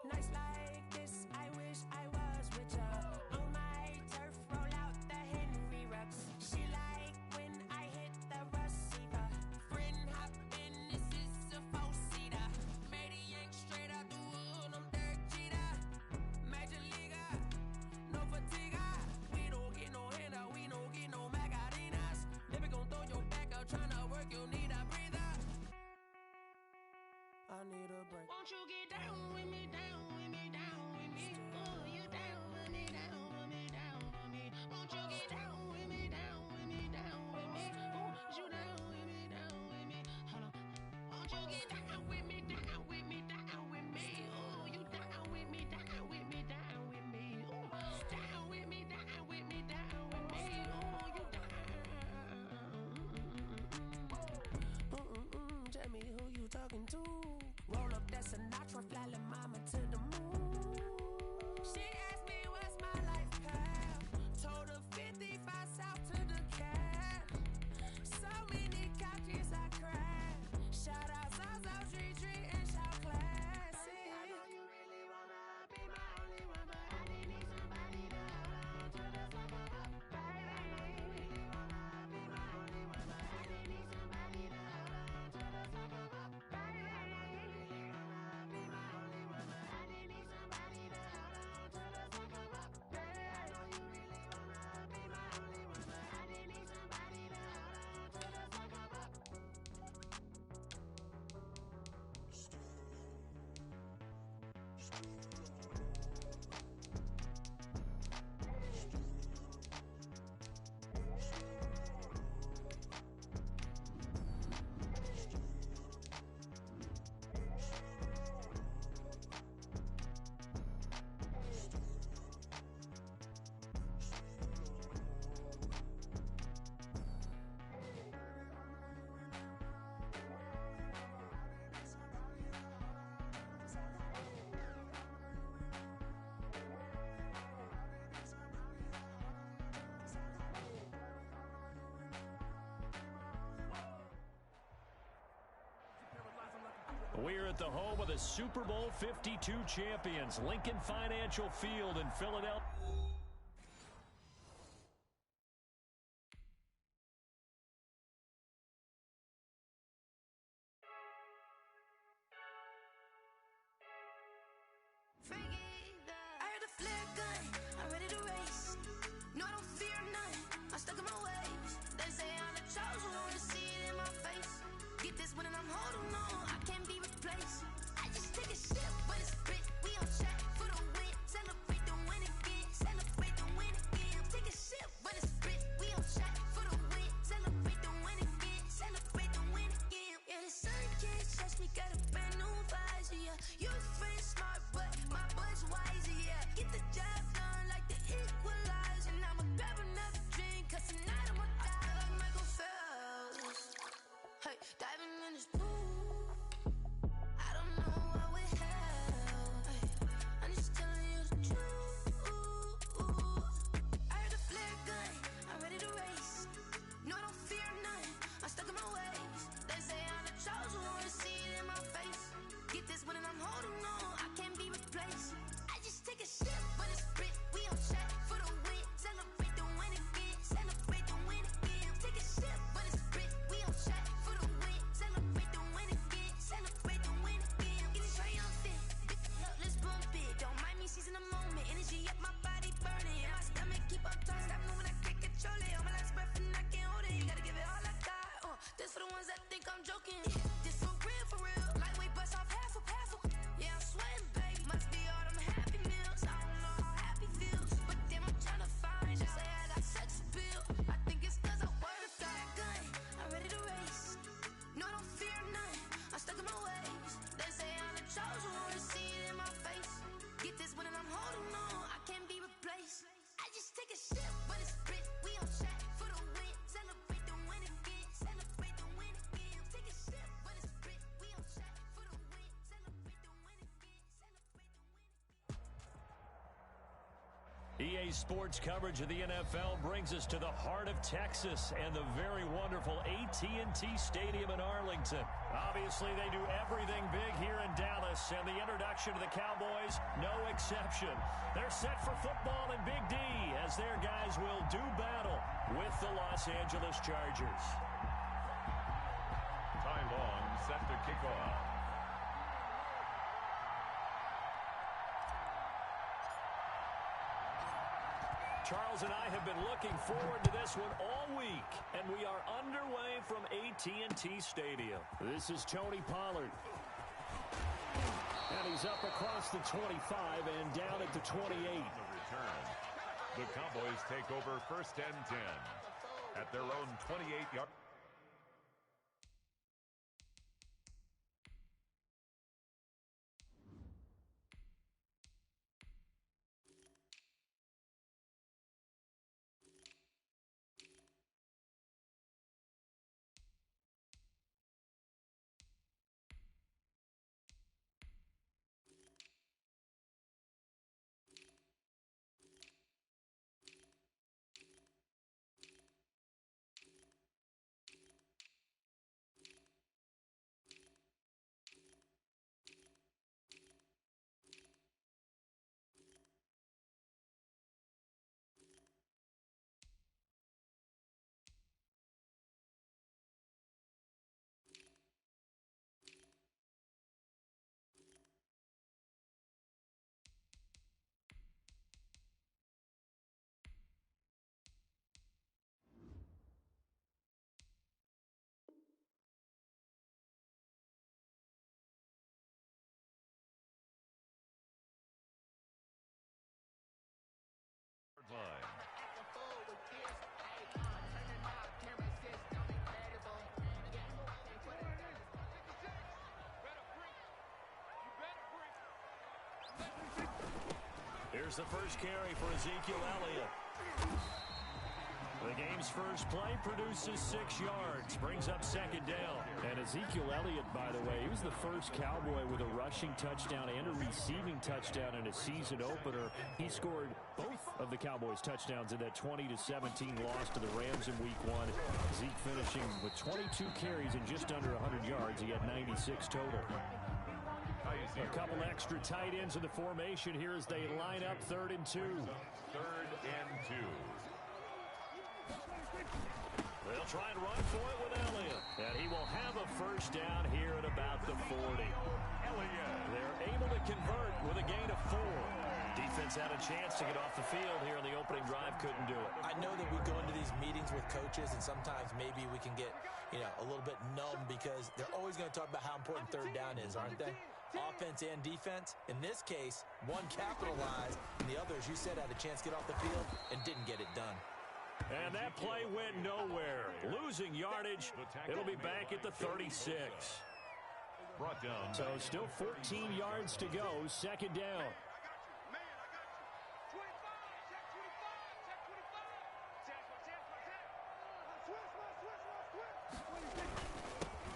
Nights like this, I wish I was with ya. On my turf, roll out the Henry rocks. She like when I hit the receiver. Friend hop in, this is a four-seater. Made a yank straight out the wood, I'm Derek Jeter. Major leaguer, no fatigue. We don't get no handout, we don't get no Magarinas. Never gon' throw your back out, tryna work, you need a breather. I need a break. Won't you get down with me, down with me, down with me? Ooh, you down with me, down with me, down with me. Won't you get down with me, down with me, down with me? Ooh, you down with me, down with me? Hold on. Won't you get down with me, down with me, down with me? Ooh, you down with me, down with me, down with me? Ooh, down with me, down with me, down with me? Ooh, you down. Tell me who you talking to. Roll up that Sinatra, fly la mama to the moon. She asked me what's my life path. Told her 55 south to the cab. So many couches I cried. Shout out South Street and shout classic. I know you really wanna be my only one, but I didn't need somebody to hold on to the sucker up. I know you really wanna be my only one, but I didn't need somebody to hold on to the sucker up. We're at the home of the Super Bowl 52 champions, Lincoln Financial Field in Philadelphia. I heard a flare gun, I'm ready to race. No, I don't fear none, I'm stuck in my ways. They say I'm the chosen one, to see it in my face. Get this one and I'm holding on, I can't be replaced. I just take a sip, but it's spit, we on track for the win. Celebrate the win again, celebrate the win again. Take a sip, but it's spit, we on track for the win. Celebrate the win again, celebrate the win again. Yeah, the sun can't touch me, got a brand new visor, yeah. You friend smart, but my bud's wiser, yeah. Get the job done like the equalizer. And I'ma grab another drink, cause tonight I'ma die like Michael Phelps. Hey, diving in this pool, I don't know what we have. Today's sports coverage of the NFL brings us to the heart of Texas and the very wonderful AT&T Stadium in Arlington. Obviously, they do everything big here in Dallas, and the introduction to the Cowboys, no exception. They're set for football in Big D as their guys will do battle with the Los Angeles Chargers. Ty Long set to kick off. Charles and I have been looking forward to this one all week, and we are underway from AT&T Stadium. This is Tony Pollard. And he's up across the 25 and down at the 28. The return. The Cowboys take over 1st and 10 at their own 28-yard. Here's the first carry for Ezekiel Elliott. The game's first play produces 6 yards, brings up 2nd down. And Ezekiel Elliott, by the way, he was the first Cowboy with a rushing touchdown and a receiving touchdown in a season opener. He scored both of the Cowboys' touchdowns in that 20-17 loss to the Rams in Week 1. Zeke finishing with 22 carries and just under 100 yards. He had 96 total. A couple extra tight ends in the formation here as they line up 3rd and 2. 3rd and 2. They'll try and run for it with Elliott. And he will have a first down here at about the 40. Elliott. They're able to convert with a gain of 4. Defense had a chance to get off the field here in the opening drive, couldn't do it. I know that we go into these meetings with coaches, and sometimes maybe we can get, a little bit numb because they're always going to talk about how important 3rd down is, aren't they? Offense and defense. In this case, one capitalized, and the other, as you said, had a chance to get off the field and didn't get it done. And that play went nowhere. Losing yardage. It'll be back at the 36. Brought down. So still 14 yards to go. 2nd down.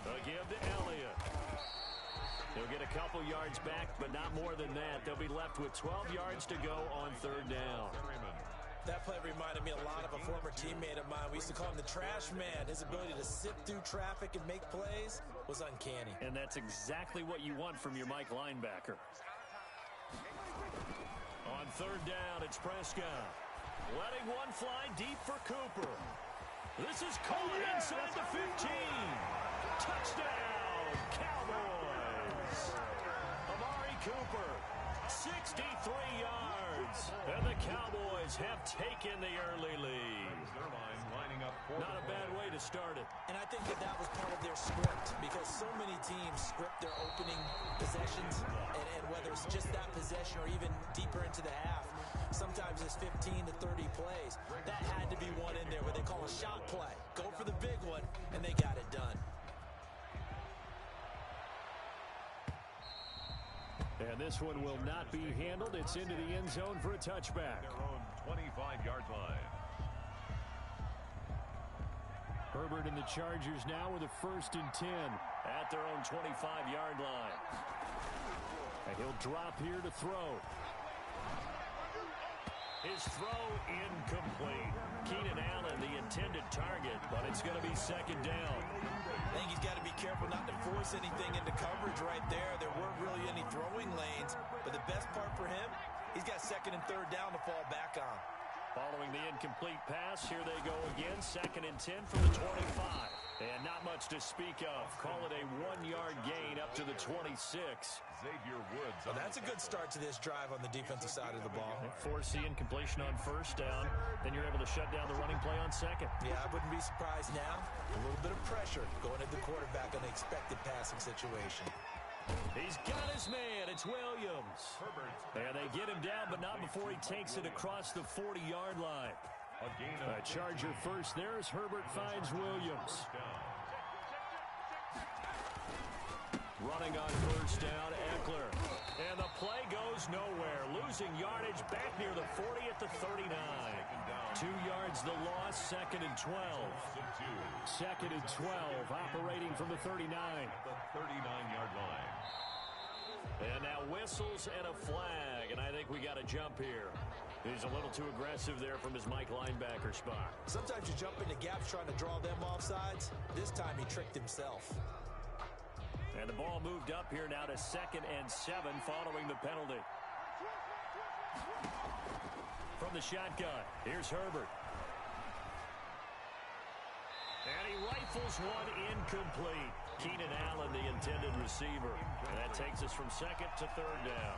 A give to Elliott. He'll get a couple yards back, but not more than that. They'll be left with 12 yards to go on 3rd down. That play reminded me a lot of a former teammate of mine. We used to call him the trash man. His ability to sit through traffic and make plays was uncanny. And that's exactly what you want from your Mike linebacker. On 3rd down, it's Prescott. Letting one fly deep for Cooper. This is caught inside the 15. Touchdown, Cowboys. Amari Cooper, 63 yards. And the Cowboys have taken the early lead. Not a bad way to start it. And I think that was part of their script, because so many teams script their opening possessions, and whether it's just that possession or even deeper into the half, sometimes it's 15 to 30 plays. That had to be one in there where they call a shot play. Go for the big one, and they got it done. And this one will not be handled. It's into the end zone for a touchback. Their own 25-yard line. Herbert and the Chargers now with a 1st and 10 at their own 25-yard line. And he'll drop here to throw. His throw incomplete. Keenan Allen, the intended target, but it's going to be second down. I think he's got to be careful not to force anything into coverage right there. There weren't really any throwing lanes, but the best part for him, he's got second and third down to fall back on. Following the incomplete pass, here they go again. Second and 10 from the 25. And not much to speak of. Call it a 1-yard gain up to the 26. Xavier Woods. Well, that's a good start to this drive on the defensive side of the ball. Force the incompletion on first down. Then you're able to shut down the running play on second. Yeah, I wouldn't be surprised now. A little bit of pressure going at the quarterback on the expected passing situation. He's got his man. It's Williams. And they get him down, but not before he takes it across the 40-yard line. A Charger first there as Herbert finds Williams. Running on first down, Eckler. And the play goes nowhere. Losing yardage back near the 40 at the 39. 2 yards the loss, second and 12. Second and 12, operating from the 39. The 39-yard line. And now whistles and a flag, and I think we got a jump here. He's a little too aggressive there from his Mike linebacker spot. Sometimes you jump into gaps trying to draw them off sides. This time he tricked himself. And the ball moved up here now to second and 7 following the penalty. From the shotgun, here's Herbert. And he rifles one incomplete. Keenan Allen, the intended receiver. And that takes us from second to third down.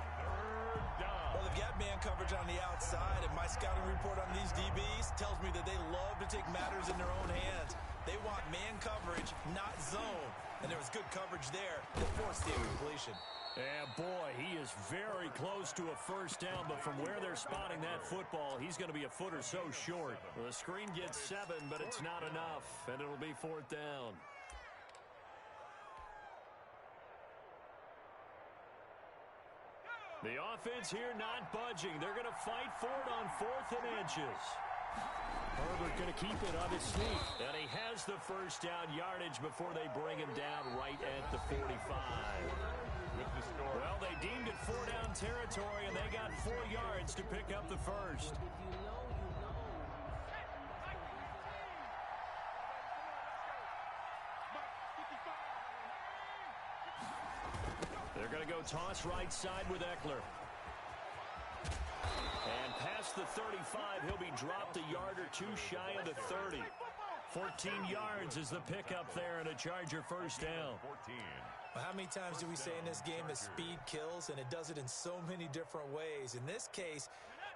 Well, they've got man coverage on the outside, and my scouting report on these DBs tells me that they love to take matters in their own hands. They want man coverage, not zone. And there was good coverage there that forced the incompletion. And boy, he is very close to a first down, but from where they're spotting that football, he's going to be a foot or so short. Well, the screen gets 7, but it's not enough, and it'll be fourth down. The offense here not budging. They're going to fight for it on 4th and inches. Herbert going to keep it on his sneak. And he has the first down yardage before they bring him down right at the 45. Well, they deemed it 4-down territory, and they got 4 yards to pick up the first. They're going to go toss right side with Eckler. And past the 35, he'll be dropped a yard or two shy of the 30. 14 yards is the pickup there and a Charger first down. 14. Well, how many times do we say in this game that speed kills, and it does it in so many different ways? In this case,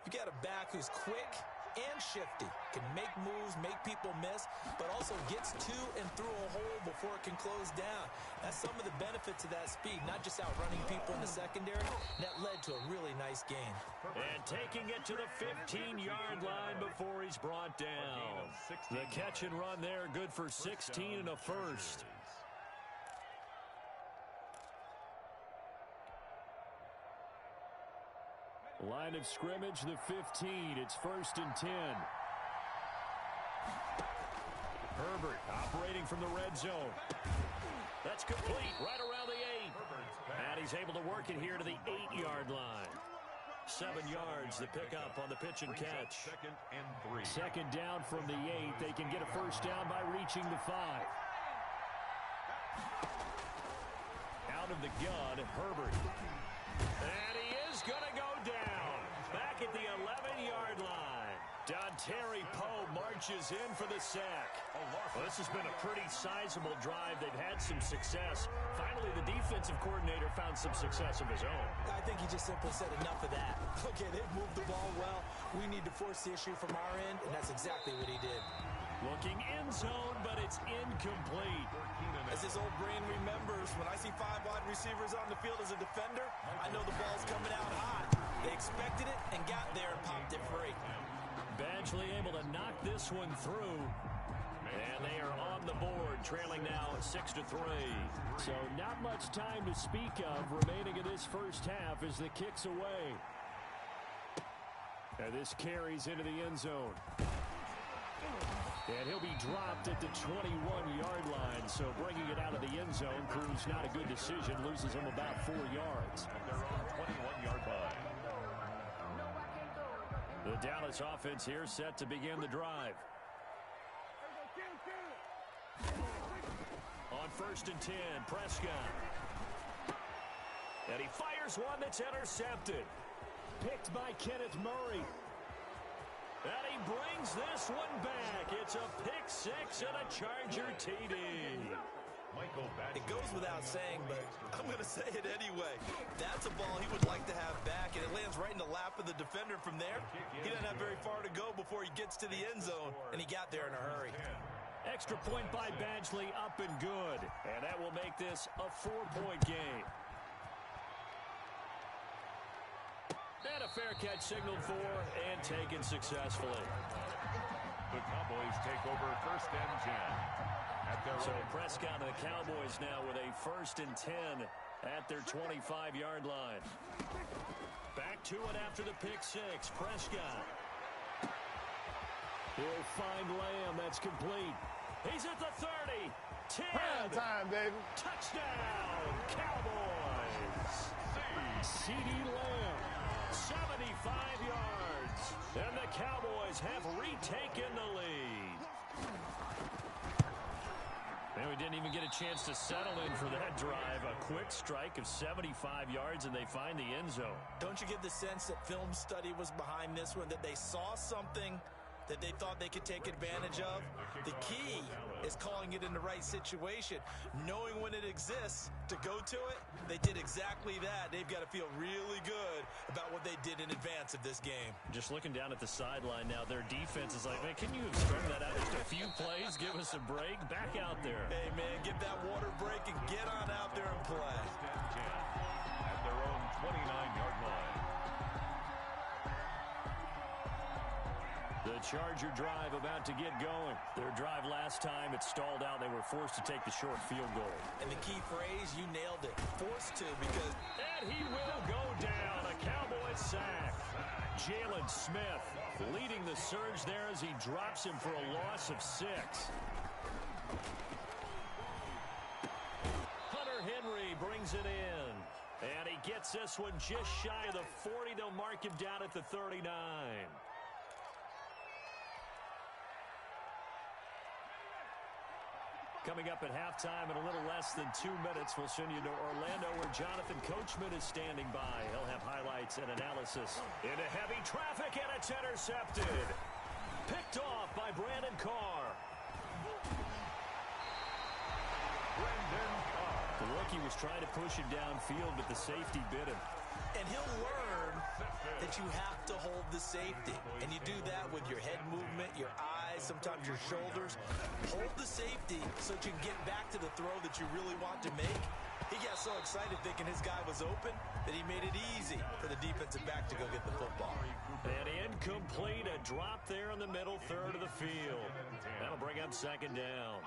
you got a back who's quick and shifty, can make moves, make people miss, but also gets to and through a hole before it can close down. That's some of the benefits of that speed, not just outrunning people in the secondary. That led to a really nice game. And taking it to the 15-yard line before he's brought down. The catch and run there, good for 16 and a first. Line of scrimmage, the 15. It's 1st and 10. Herbert operating from the red zone. That's complete right around the 8. And he's able to work it here to the 8-yard line. 7 yards, the pickup on the pitch and catch. Second and 3. Second down from the 8. They can get a first down by reaching the 5. Out of the gun, Herbert. And he is going to go down. Back at the 11-yard line. Dontari Poe marches in for the sack. Well, this has been a pretty sizable drive. They've had some success. Finally, the defensive coordinator found some success of his own. I think he just simply said enough of that. Okay, they've moved the ball well. We need to force the issue from our end, and that's exactly what he did. Looking in zone, but it's incomplete. As his old brain remembers, when I see 5 wide receivers on the field as a defender, I know the ball's coming out hot. They expected it and got there and popped it free. Badgley able to knock this one through. And they are on the board, trailing now 6-3. So not much time to speak of remaining in this first half as the kick's away. And this carries into the end zone. And he'll be dropped at the 21-yard line. So bringing it out of the end zone proves not a good decision. Loses him about 4 yards. At their own 21-yard line. The Dallas offense here set to begin the drive. On 1st and 10, Prescott. And he fires one that's intercepted. Picked by Kenneth Murray. And he brings this one back. It's a pick six and a Charger TD. It goes without saying, but I'm going to say it anyway. That's a ball he would like to have back, and it lands right in the lap of the defender from there. He doesn't have very far to go before he gets to the end zone, and he got there in a hurry. Extra point by Badgley, up and good. And that will make this a 4-point game. And a fair catch signaled for and taken successfully. The Cowboys take over 1st and 10. So Prescott and the Cowboys now with a 1st and 10 at their 25-yard line. Back to it after the pick six. Prescott. He'll find Lamb. That's complete. He's at the 30. 10. Prime time, baby. Touchdown, Cowboys. C.D. Lamb, 75 yards. And the Cowboys have retaken the lead. And we didn't even get a chance to settle in for that drive. A quick strike of 75 yards, and they find the end zone. Don't you get the sense that film study was behind this one, that they saw something that they thought they could take advantage of? The key is calling it in the right situation, knowing when it exists to go to it. They did exactly that. They've got to feel really good about what they did in advance of this game. Just looking down at the sideline now, their defense is like, man, can you have strung that out just a few plays? Give us a break. Back out there. Hey, man, get that water break and get on out there and play. At their own 29-yard line. The Charger drive about to get going. Their drive last time, it stalled out. They were forced to take the short field goal. And the key phrase, you nailed it. Forced to, because... And he will go down. A Cowboys sack. Jalen Smith leading the surge there as he drops him for a loss of 6. Hunter Henry brings it in. And he gets this one just shy of the 40. They'll mark him down at the 39. Coming up at halftime in a little less than 2 minutes, we'll send you to Orlando where Jonathan Coachman is standing by. He'll have highlights and analysis. Into heavy traffic, and it's intercepted. Picked off by Brandon Carr. The rookie was trying to push him downfield, but the safety bit him. And he'll learn that you have to hold the safety. And you do that with your head movement, your eyes, sometimes your shoulders. Hold the safety so that you can get back to the throw that you really want to make. He got so excited thinking his guy was open that he made it easy for the defensive back to go get the football. And incomplete, a drop there in the middle third of the field. That'll bring up 2nd down.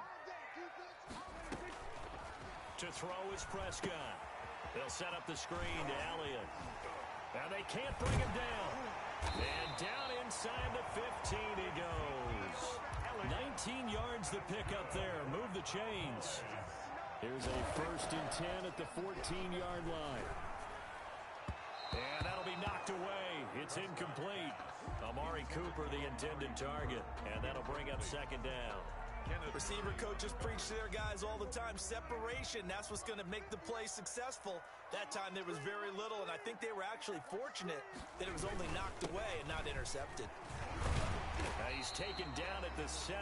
To throw is Prescott. They'll set up the screen to Elliott. And they can't bring him down. And down inside the 15 he goes. 19 yards the pickup there. Move the chains. Here's a 1st and 10 at the 14-yard line. And that'll be knocked away. It's incomplete. Amari Cooper, the intended target. And that'll bring up 2nd down. Receiver coaches preach to their guys all the time. Separation, that's what's going to make the play successful. That time there was very little, and I think they were actually fortunate that it was only knocked away and not intercepted. He's taken down at the 7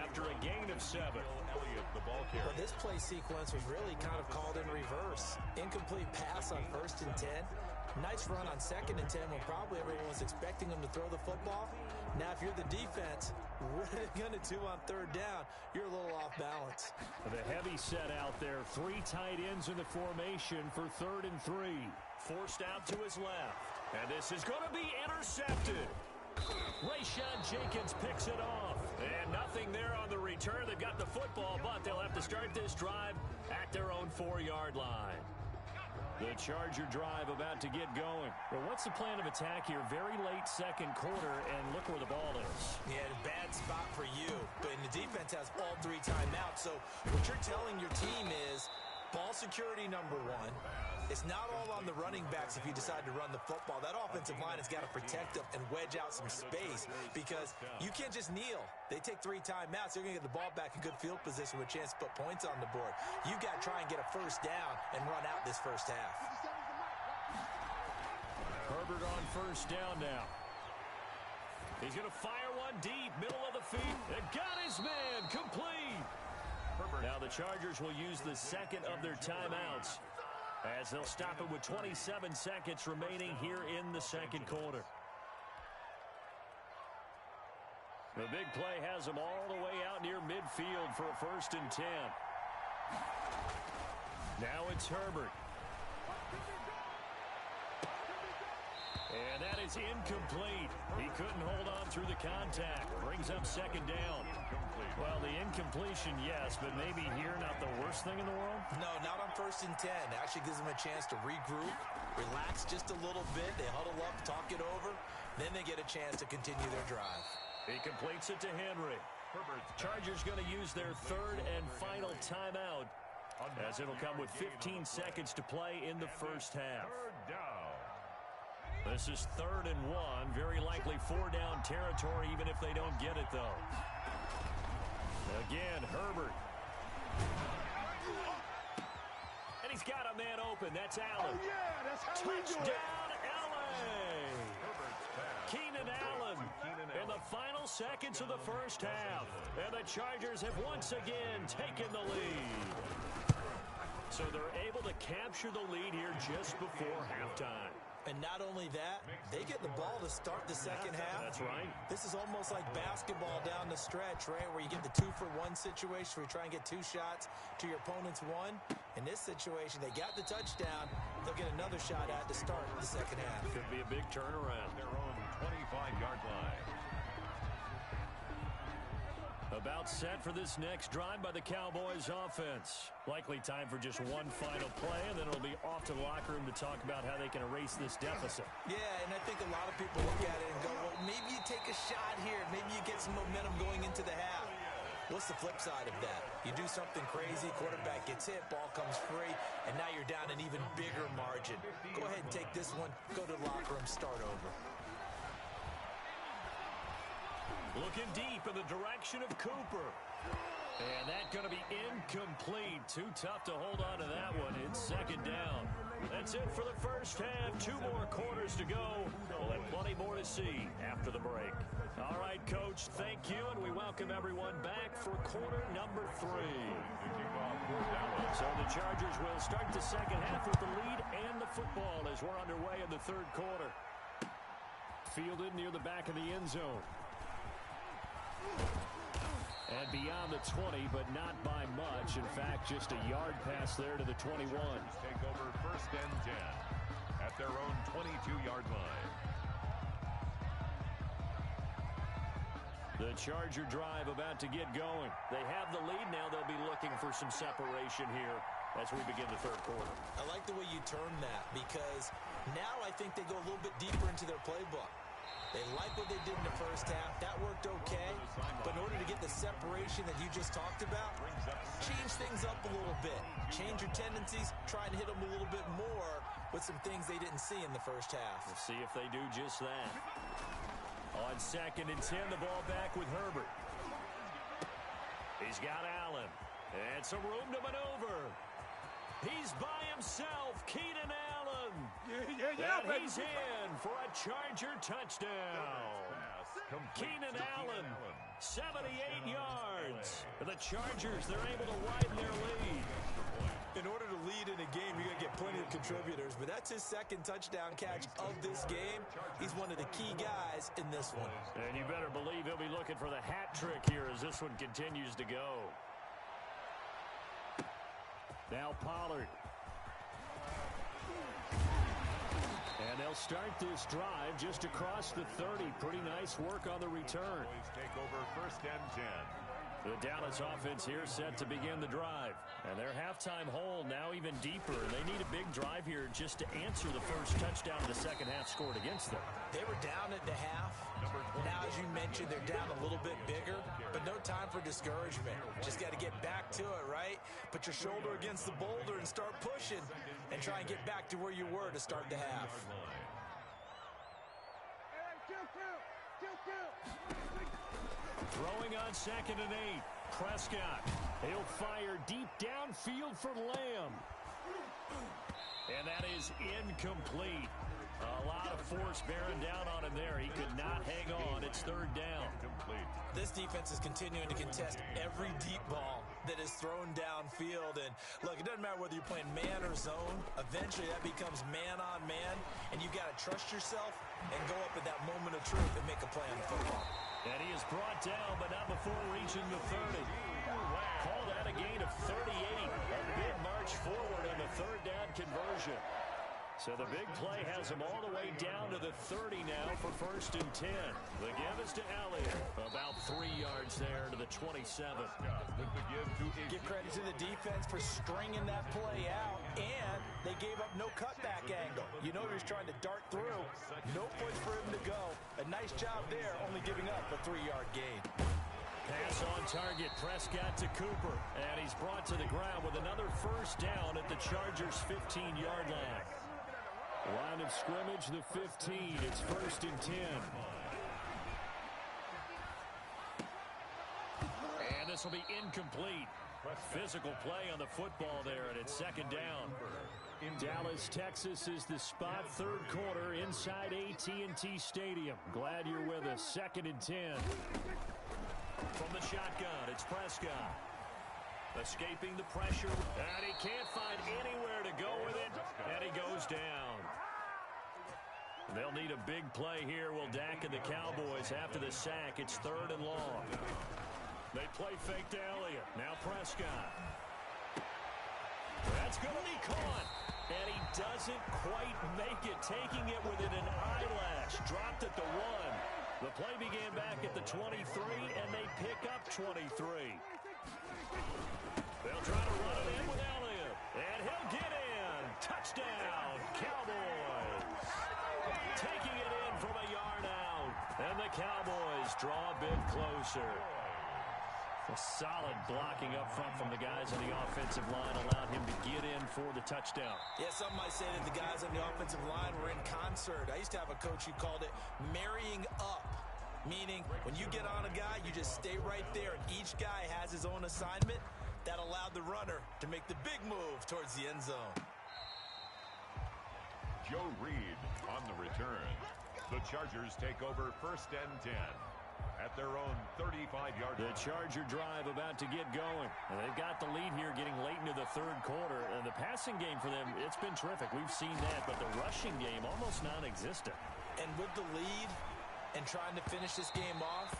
after a gain of 7. Elliott, the ball carrier. Well, this play sequence was really kind of called in reverse. Incomplete pass on 1st and 10. Nice run on 2nd and 10 when probably everyone was expecting him to throw the football. Now, if you're the defense, what are you going to do on 3rd down? You're a little off balance. The heavy set out there. 3 tight ends in the formation for 3rd and 3. Forced out to his left. And this is going to be intercepted. Rayshon Jenkins picks it off. And nothing there on the return. They've got the football, but they'll have to start this drive at their own 4-yard line. The Charger drive about to get going. Well, what's the plan of attack here? Very late 2nd quarter, and look where the ball is. Yeah, bad spot for you. But the defense has all 3 timeouts. So what you're telling your team is, Ball security, number one. It's not all on the running backs if you decide to run the football. That offensive line has got to protect them and wedge out some space because you can't just kneel. They take 3 timeouts. They're going to get the ball back in good field position with a chance to put points on the board. You've got to try and get a first down and run out this first half. Herbert on first down now. He's going to fire one deep, middle of the field. And got his man, complete. Now the Chargers will use the second of their timeouts as they'll stop it with 27 seconds remaining here in the second quarter. The big play has them all the way out near midfield for a 1st and 10. Now it's Herbert. And that is incomplete. He couldn't hold on through the contact. Brings up second down. Well, the incompletion, yes, but maybe here not the worst thing in the world? No, not on 1st and 10. It actually gives them a chance to regroup, relax just a little bit. They huddle up, talk it over. Then they get a chance to continue their drive. He completes it to Henry. Chargers going to use their 3rd and final timeout as it'll come with 15 seconds to play in the first half. This is 3rd and 1. Very likely 4-down territory even if they don't get it, though. Again, Herbert. And he's got a man open. That's Allen. Oh, yeah, that's how Touchdown, L.A. Keenan Allen in the final seconds of the first half. And the Chargers have once again taken the lead. So they're able to capture the lead here just before halftime. And not only that, they get the ball to start the second half. That's right. This is almost like basketball down the stretch, right, where you get the 2-for-1 situation where you try and get 2 shots to your opponent's 1. In this situation, they got the touchdown. They'll get another shot at to start the second half. Could be a big turnaround. Their own 25-yard line. About set for this next drive by the Cowboys offense. Likely time for just one final play, and then it'll be off to the locker room to talk about how they can erase this deficit. Yeah, and I think a lot of people look at it and go, well, maybe you take a shot here. Maybe you get some momentum going into the half. What's the flip side of that? You do something crazy, quarterback gets hit, ball comes free, and now you're down an even bigger margin. Go ahead and take this one, go to the locker room, start over. Looking deep in the direction of Cooper. And that's going to be incomplete. Too tough to hold on to that one. It's second down. That's it for the first half. 2 more quarters to go. We'll have plenty more to see after the break. All right, Coach, thank you, and we welcome everyone back for quarter number 3. So the Chargers will start the second half with the lead and the football as we're underway in the 3rd quarter. Fielded near the back of the end zone. And beyond the 20, but not by much. In fact, just a yard pass there to the 21. Take over 1st and 10 at their own 22-yard line. The Charger drive about to get going. They have the lead now. They'll be looking for some separation here as we begin the 3rd quarter. I like the way you term that because now I think they go a little bit deeper into their playbook. They like what they did in the first half. That worked okay. But in order to get the separation that you just talked about, change things up a little bit. Change your tendencies. Try and hit them a little bit more with some things they didn't see in the first half. We'll see if they do just that. On 2nd and 10, the ball back with Herbert. He's got Allen. And some room to maneuver. He's by himself. Keenan Allen. And he's in for a Charger touchdown. Keenan Allen, 78 yards. The Chargers, they're able to widen their lead. In order to lead in a game, you're going to get plenty of contributors, but that's his 2nd touchdown catch of this game. He's one of the key guys in this one. And you better believe he'll be looking for the hat trick here as this one continues to go. Now Pollard. And they'll start this drive just across the 30. Pretty nice work on the return. Take over 1st and 10. The Dallas offense here set to begin the drive. And their halftime hole now even deeper. And they need a big drive here just to answer the first touchdown of the second half scored against them. They were down at the half. Now, as you mentioned, they're down a little bit bigger, but no time for discouragement. Just got to get back to it, right? Put your shoulder against the boulder and start pushing and try and get back to where you were to start the half. Throwing on 2nd and 8. Prescott. He'll fire deep downfield for Lamb. And that is incomplete. A lot of force bearing down on him there. He could not hang on. It's 3rd down. This defense is continuing to contest every deep ball that is thrown downfield. And look, it doesn't matter whether you're playing man or zone. Eventually that becomes man on man. And you got to trust yourself and go up at that moment of truth and make a play on the football. And he is brought down, but not before reaching the 30. Call that a gain of 38. A big march forward on the 3rd down conversion. So the big play has him all the way down to the 30 now for 1st and 10. The give is to Elliott. About 3 yards there to the 27. Give credit to the defense for stringing that play out, and they gave up no cutback angle. You know he was trying to dart through. No push for him to go. A nice job there, only giving up a 3-yard gain. Pass on target, Prescott to Cooper. And he's brought to the ground with another 1st down at the Chargers' 15-yard line. Line of scrimmage, the 15. It's 1st and 10. And this will be incomplete. Physical play on the football there, and it's 2nd down. Dallas, Texas is the spot. 3rd quarter inside AT&T Stadium. Glad you're with us. 2nd and 10. From the shotgun, it's Prescott. Escaping the pressure, and he can't find anywhere to go with it, and he goes down. They'll need a big play here. Will Dak and the Cowboys after the sack. It's 3rd and long. They play fake to Elliott. Now Prescott. That's going to be caught. And he doesn't quite make it, taking it within an eyelash. Dropped at the 1. The play began back at the 23, and they pick up 23. They'll try to run it in with Elliott. And he'll get in. Touchdown, Cowboys. Taking it in from a yard out. And the Cowboys draw a bit closer. A solid blocking up front from the guys on the offensive line allowed him to get in for the touchdown. Yeah, some might say that the guys on the offensive line were in concert. I used to have a coach who called it marrying up. Meaning, when you get on a guy, you just stay right there, and each guy has his own assignment. That allowed the runner to make the big move towards the end zone. Joe Reed on the return. The Chargers take over 1st and 10 at their own 35-yard line. The Charger drive about to get going. And they've got the lead here getting late into the 3rd quarter. And the passing game for them, it's been terrific. We've seen that, but the rushing game almost non-existent. And with the lead and trying to finish this game off,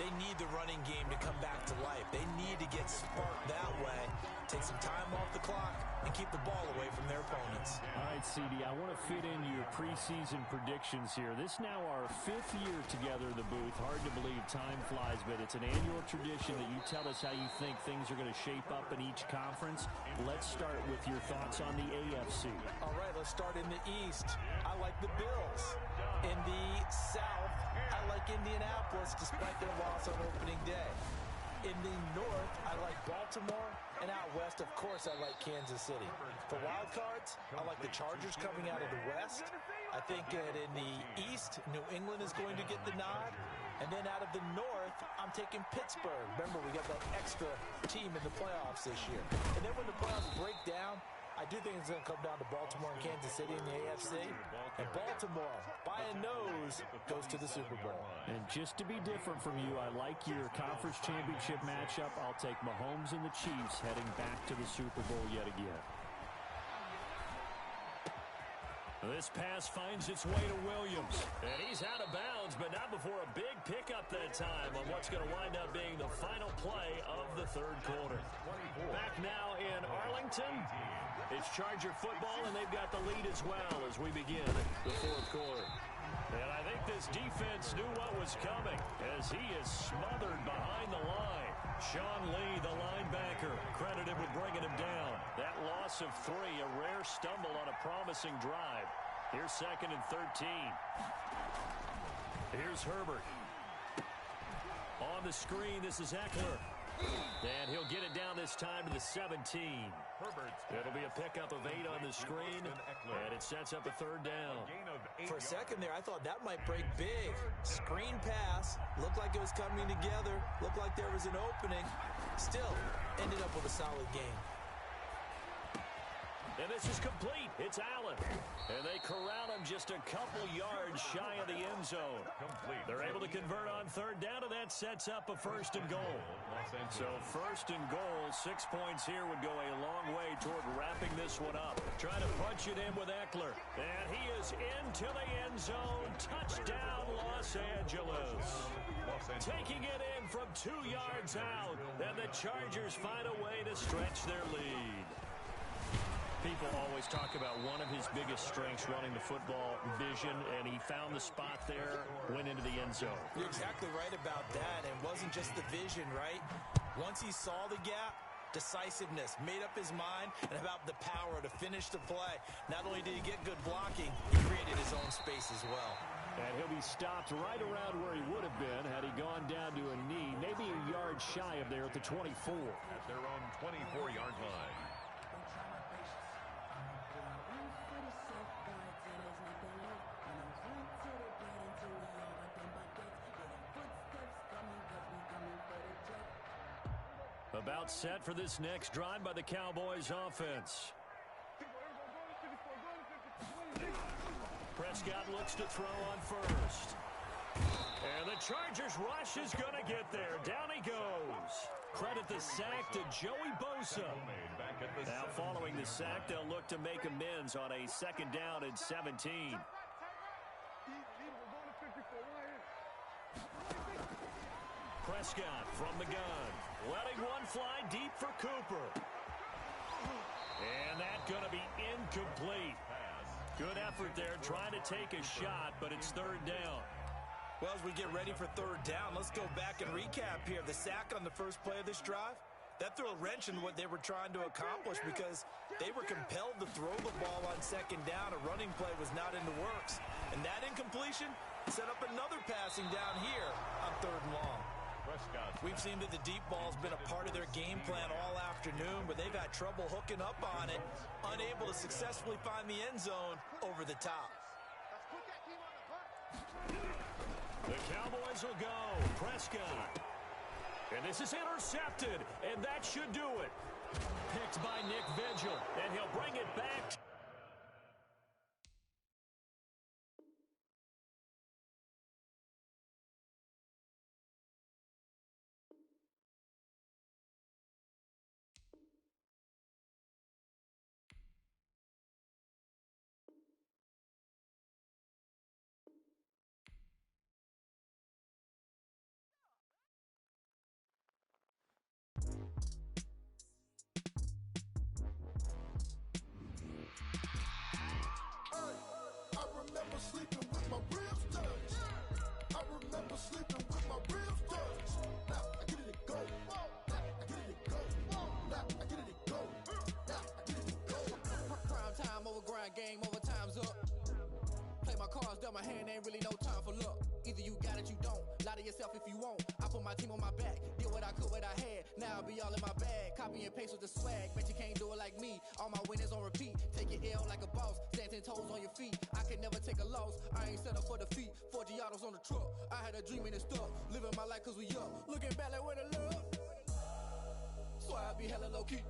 they need the running game to come back to life. They need to get sparked that way, take some time off the clock, and keep the ball away from their opponents. All right, CD, I want to fit in your preseason predictions here. This now our 5th year together in the booth. Hard to believe time flies, but it's an annual tradition that you tell us how you think things are going to shape up in each conference. Let's start with your thoughts on the AFC. All right, let's start in the East. I like the Bills. In the South, I like Indianapolis, despite their loss on opening day. In the North, I like Baltimore. And out West, of course, I like Kansas City. For wild cards, I like the Chargers coming out of the West. I think that in the East, New England is going to get the nod. And then out of the North, I'm taking Pittsburgh. Remember, we got that extra team in the playoffs this year. And then when the playoffs break down, I do think it's going to come down to Baltimore and Kansas City in the AFC. And Baltimore, by a nose, goes to the Super Bowl. And just to be different from you, I like your conference championship matchup. I'll take Mahomes and the Chiefs heading back to the Super Bowl yet again. This pass finds its way to Williams. And he's out of bounds, but not before a big pickup that time on what's going to wind up being the final play of the 3rd quarter. Back now in Arlington, it's Charger football, and they've got the lead as well as we begin the 4th quarter. And I think this this defense knew what was coming as he is smothered behind the line. Sean Lee, the linebacker, credited with bringing him down. That loss of 3, a rare stumble on a promising drive. Here's 2nd and 13. Here's Herbert. On the screen, this is Eckler. And he'll get it down this time to the 17. It'll be a pickup of 8 on the screen, and it sets up a 3rd down. For a second there, I thought that might break big. Screen pass, looked like it was coming together, looked like there was an opening. Still, ended up with a solid game. And this is complete. It's Allen. And they corral him just a couple yards shy of the end zone. They're able to convert on 3rd down, and that sets up a 1st and goal. So 1st and goal, 6 points here would go a long way toward wrapping this one up. Trying to punch it in with Eckler. And he is into the end zone. Touchdown, Los Angeles. Taking it in from 2 yards out. And the Chargers find a way to stretch their lead. People always talk about one of his biggest strengths running the football, vision, and he found the spot there, went into the end zone. You're exactly right about that. It wasn't just the vision, right? Once he saw the gap, decisiveness, made up his mind, and about the power to finish the play. Not only did he get good blocking, he created his own space as well. And he'll be stopped right around where he would have been had he gone down to a knee, maybe a yard shy of there at the 24. At their own 24-yard line. About set for this next drive by the Cowboys offense. Prescott looks to throw on first. And the Chargers rush is going to get there. Down he goes. Credit the sack to Joey Bosa. Now following the sack, they'll look to make amends on a 2nd down and 17. Prescott from the gun. Letting one fly deep for Cooper. And that's going to be incomplete. Good effort there trying to take a shot, but it's 3rd down. Well, as we get ready for 3rd down, let's go back and recap here. The sack on the first play of this drive, that threw a wrench in what they were trying to accomplish because they were compelled to throw the ball on 2nd down. A running play was not in the works. And that incompletion set up another passing down here on 3rd and long. We've seen that the deep ball's been a part of their game plan all afternoon, but they've had trouble hooking up on it, unable to successfully find the end zone over the top. The Cowboys will go. Prescott. And this is intercepted, and that should do it. Picked by Nick Vigil, and he'll bring it back. Sleeping with my ribs touched. I remember sleeping with my ribs touched. Now I get it go. Now I get it go. Now I get it go. Now I get it go. Prime time over grind game, overtime's up. Play my cards, dealt my hand, ain't really no time for luck. Either you got it, you don't. Lie to yourself if you won't. I put my team on my back, did what I could, what I had. Now I'll be all in my bag. Copy and paste with the swag. Bet you can't do it like me. All my winners on repeat. Take your L like a boss. Stand 10 toes on your feet. I can never take a loss. I ain't set up for defeat. 4 Giottos on the truck. I had a dream and it stuck. Living my life cause we up. Looking back like where the love. So I be hella low key.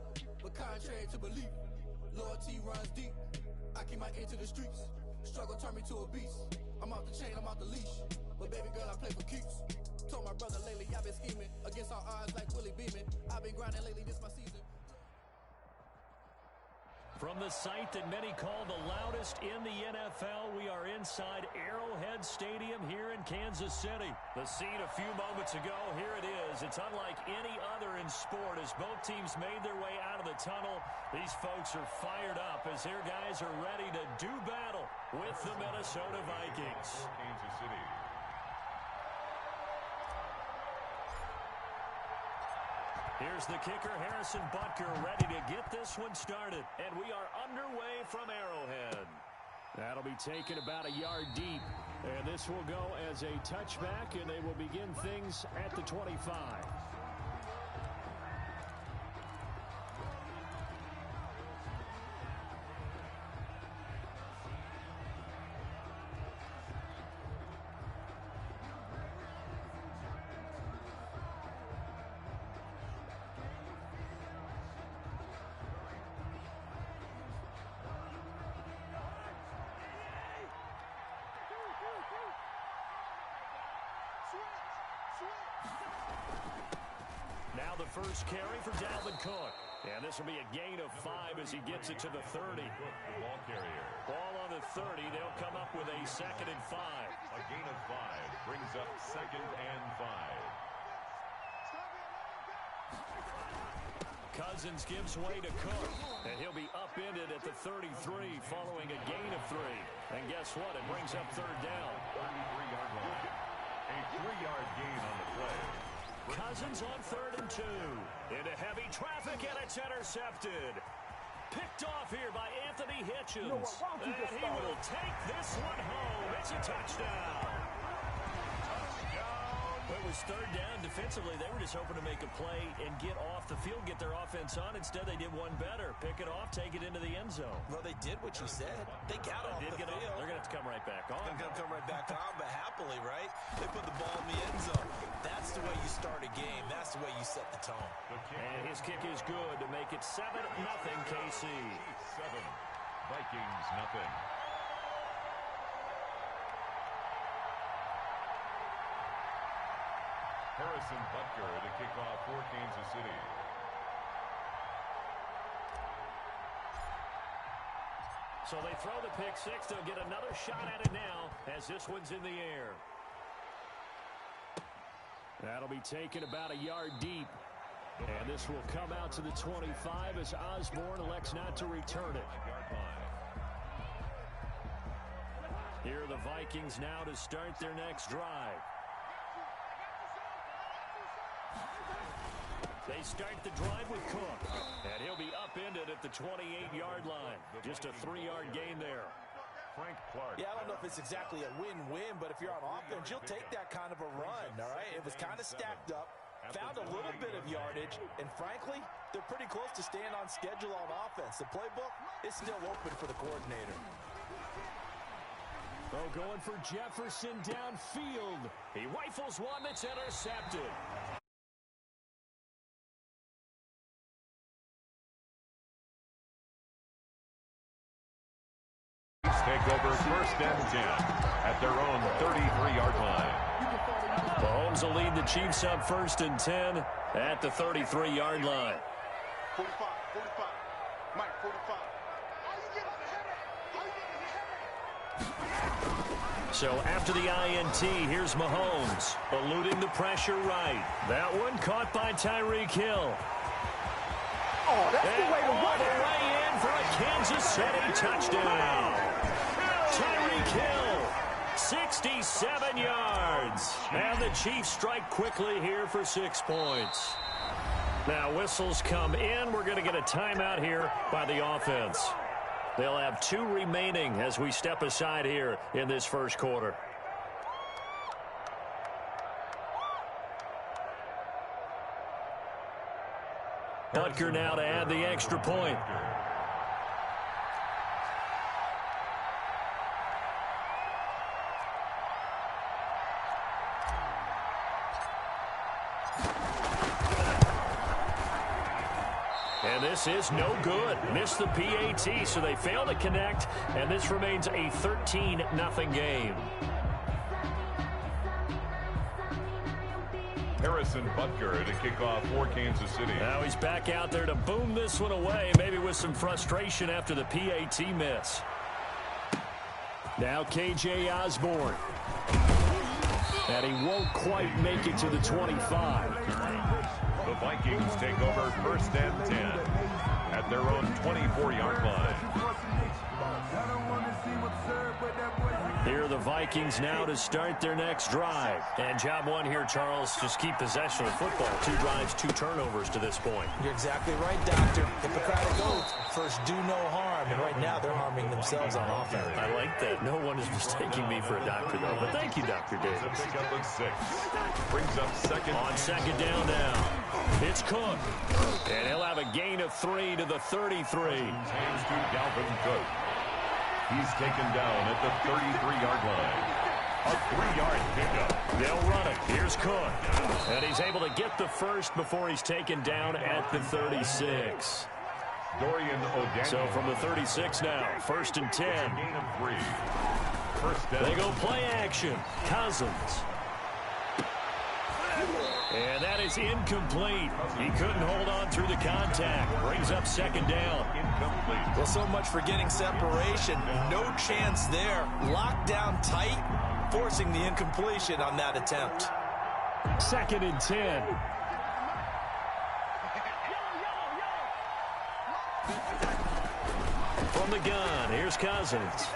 But contrary to belief, loyalty runs deep. I keep my ear to the streets. Struggle turned me to a beast. I'm off the chain, I'm off the leash. But baby girl, I play for keeps. Told my brother lately, I've been scheming. Against all odds like Willie Beeman. I've been grinding lately, this my season. From the site that many call the loudest in the NFL, we are inside Arrowhead Stadium here in Kansas City. The scene a few moments ago, here it is. It's unlike any other in sport as both teams made their way out of the tunnel. These folks are fired up as their guys are ready to do battle with the Minnesota Vikings. Kansas City. Here's the kicker, Harrison Butker, ready to get this one started. And we are underway from Arrowhead. That'll be taken about a yard deep. And this will go as a touchback, and they will begin things at the 25. Now the first carry for Dalvin Cook. And this will be a gain of 5 as he gets it to the 30. The ball carrier. Ball on the 30. They'll come up with a 2nd and 5. A gain of 5 brings up 2nd and 5. Cousins gives way to Cook. And he'll be upended at the 33 following a gain of 3. And guess what? It brings up 3rd down. 33-yard line. A 3-yard gain on the play. Cousins on 3rd and 2. Into heavy traffic, and it's intercepted. Picked off here by Anthony Hitchens. And he will take this one home. It's a touchdown. It was 3rd down. Defensively, they were just hoping to make a play and get off the field, get their offense on. Instead, they did one better. Pick it off, take it into the end zone. Well, they did what you said. They got off the field. They're going to have to come right back on. They're going to come right back on, but happily, right? They put the ball in the end zone. That's the way you start a game. That's the way you set the tone. And his kick is good to make it 7-0 KC. 7. Vikings nothing. Harrison Butker to kick off for Kansas City. So they throw the pick 6. They'll get another shot at it now as this one's in the air. That'll be taken about a yard deep. And this will come out to the 25 as Osborne elects not to return it. Here are the Vikings now to start their next drive. They start the drive with Cook. And he'll be upended at the 28-yard line. Just a 3-yard gain there. Frank Clark. Yeah, I don't know if it's exactly a win-win, but if you're on offense, you'll take that kind of a run, all right? It was kind of stacked up, found a little bit of yardage, and frankly, they're pretty close to staying on schedule on offense. The playbook is still open for the coordinator. Oh, going for Jefferson downfield. He rifles one that's intercepted. Take over 1st and 10 at their own 33-yard line. Mahomes will lead the Chiefs up 1st and 10 at the 33-yard line. 45, Mike, 45. So after the INT, here's Mahomes, eluding the pressure right. That one caught by Tyreek Hill. Oh, that's the way to run it. All the way in for a Kansas City touchdown. Tyreek Hill, 67 yards. And the Chiefs strike quickly here for 6 points. Now whistles come in. We're going to get a timeout here by the offense. They'll have 2 remaining as we step aside here in this first quarter. Butker now to add the extra point. And this is no good. Missed the PAT, so they fail to connect, and this remains a 13-0 game. Harrison Butker to kick off for Kansas City. Now he's back out there to boom this one away, maybe with some frustration after the PAT miss. Now KJ Osborne. And he won't quite make it to the 25. The Vikings take over 1st and 10 at their own 24-yard line. Here are the Vikings now to start their next drive. And job one here, Charles, just keep possession of the football. 2 drives, 2 turnovers to this point. You're exactly right, Doctor. Hippocratic oath. First, do no harm. And right now, they're harming themselves on offense. I like that. No one is mistaking me for a doctor, though. But thank you, Dr. Davis. It's a pickup of 6. Brings up second. On second down now. It's Cook. And he'll have a gain of 3 to the 33. Hands to Dalvin Cook. He's taken down at the 33-yard line. A 3-yard pickup. They'll run it. Here's Cook. And he's able to get the first before he's taken down at the 36. Dorian O'Daniel. So from the 36 now, 1st and 10. Gain of 3. First down. They go play action. Cousins. And that is incomplete. He couldn't hold on through the contact. Brings up second down. Incomplete. Well, so much for getting separation. No chance there. Locked down tight, forcing the incompletion on that attempt. 2nd and 10. From the gun, here's Cousins.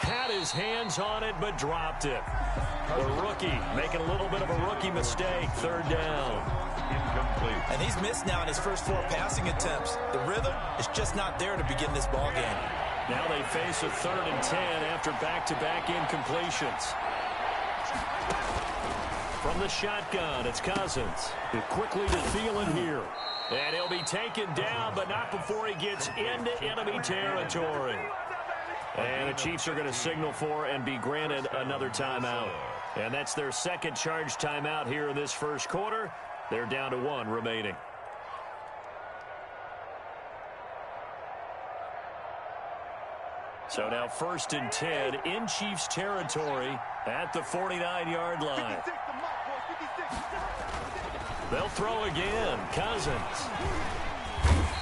Had his hands on it, but dropped it. The rookie making a little bit of a rookie mistake. 3rd down. Incomplete. And he's missed now in his first 4 passing attempts. The rhythm is just not there to begin this ball game. Now they face a 3rd and 10 after back-to-back incompletions. From the shotgun, it's Cousins. Quickly to Thielen here. And he'll be taken down, but not before he gets into enemy territory. And the Chiefs are going to signal for and be granted another timeout. And that's their second charge timeout here in this first quarter. They're down to 1 remaining. So now 1st and 10 in Chiefs territory at the 49-yard line. They'll throw again. Cousins.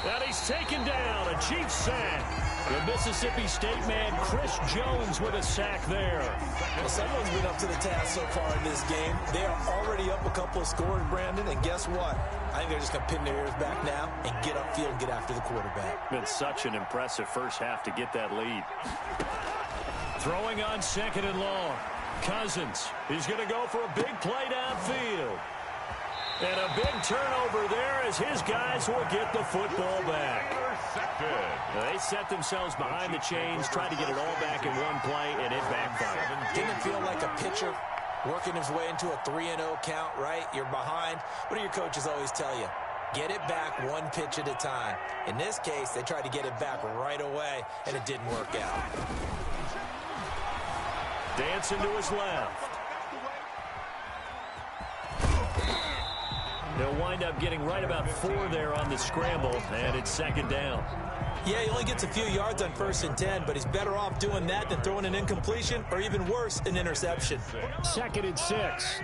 And he's taken down. A Chiefs sack. The Mississippi State man, Chris Jones, with a sack there. Well, someone's been up to the task so far in this game. They are already up a couple of scores, Brandon, and guess what? I think they're just going to pin their ears back now and get upfield and get after the quarterback. Been such an impressive first half to get that lead. Throwing on 2nd and long. Cousins is going to go for a big play downfield. And a big turnover there as his guys will get the football back. They set themselves behind the chains, tried to get it all back in one play, and it backfired. Didn't feel like a pitcher working his way into a 3-0 count, right? You're behind. What do your coaches always tell you? Get it back 1 pitch at a time. In this case, they tried to get it back right away, and it didn't work out. Dancing to his left. They'll wind up getting right about 4 there on the scramble, and it's 2nd down. Yeah, he only gets a few yards on 1st and 10, but he's better off doing that than throwing an incompletion or even worse, an interception. 2nd and 6.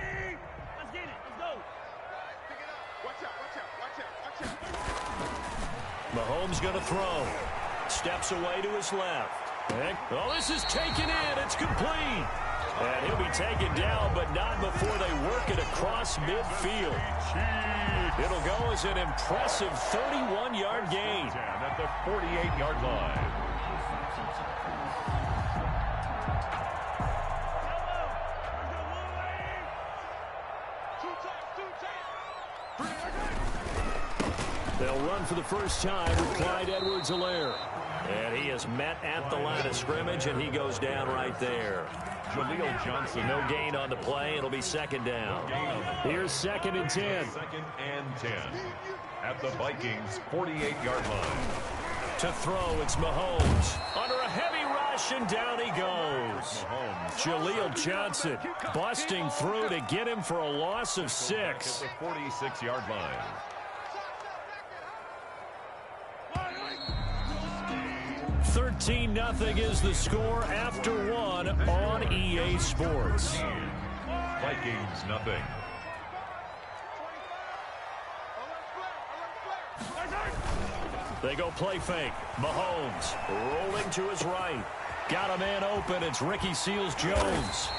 Mahomes going to throw. Steps away to his left. Oh, this is taken in. It's complete. And he'll be taken down, but not before they work it across midfield. It'll go as an impressive 31-yard gain. At the 48-yard line. They'll run for the first time with Clyde Edwards-Helaire. And he is met at the line of scrimmage, and he goes down right there. Jaleel Johnson. No gain on the play. It'll be 2nd down. Here's 2nd and 10. 2nd and 10. At the Vikings' 48-yard line. To throw, it's Mahomes. Under a heavy rush, and down he goes. Jaleel Johnson busting through to get him for a loss of 6. At the 46-yard line. 13-0 is the score after 1 on EA Sports. Vikings, nothing. They go play fake. Mahomes rolling to his right. Got a man open. It's Ricky Seals-Jones.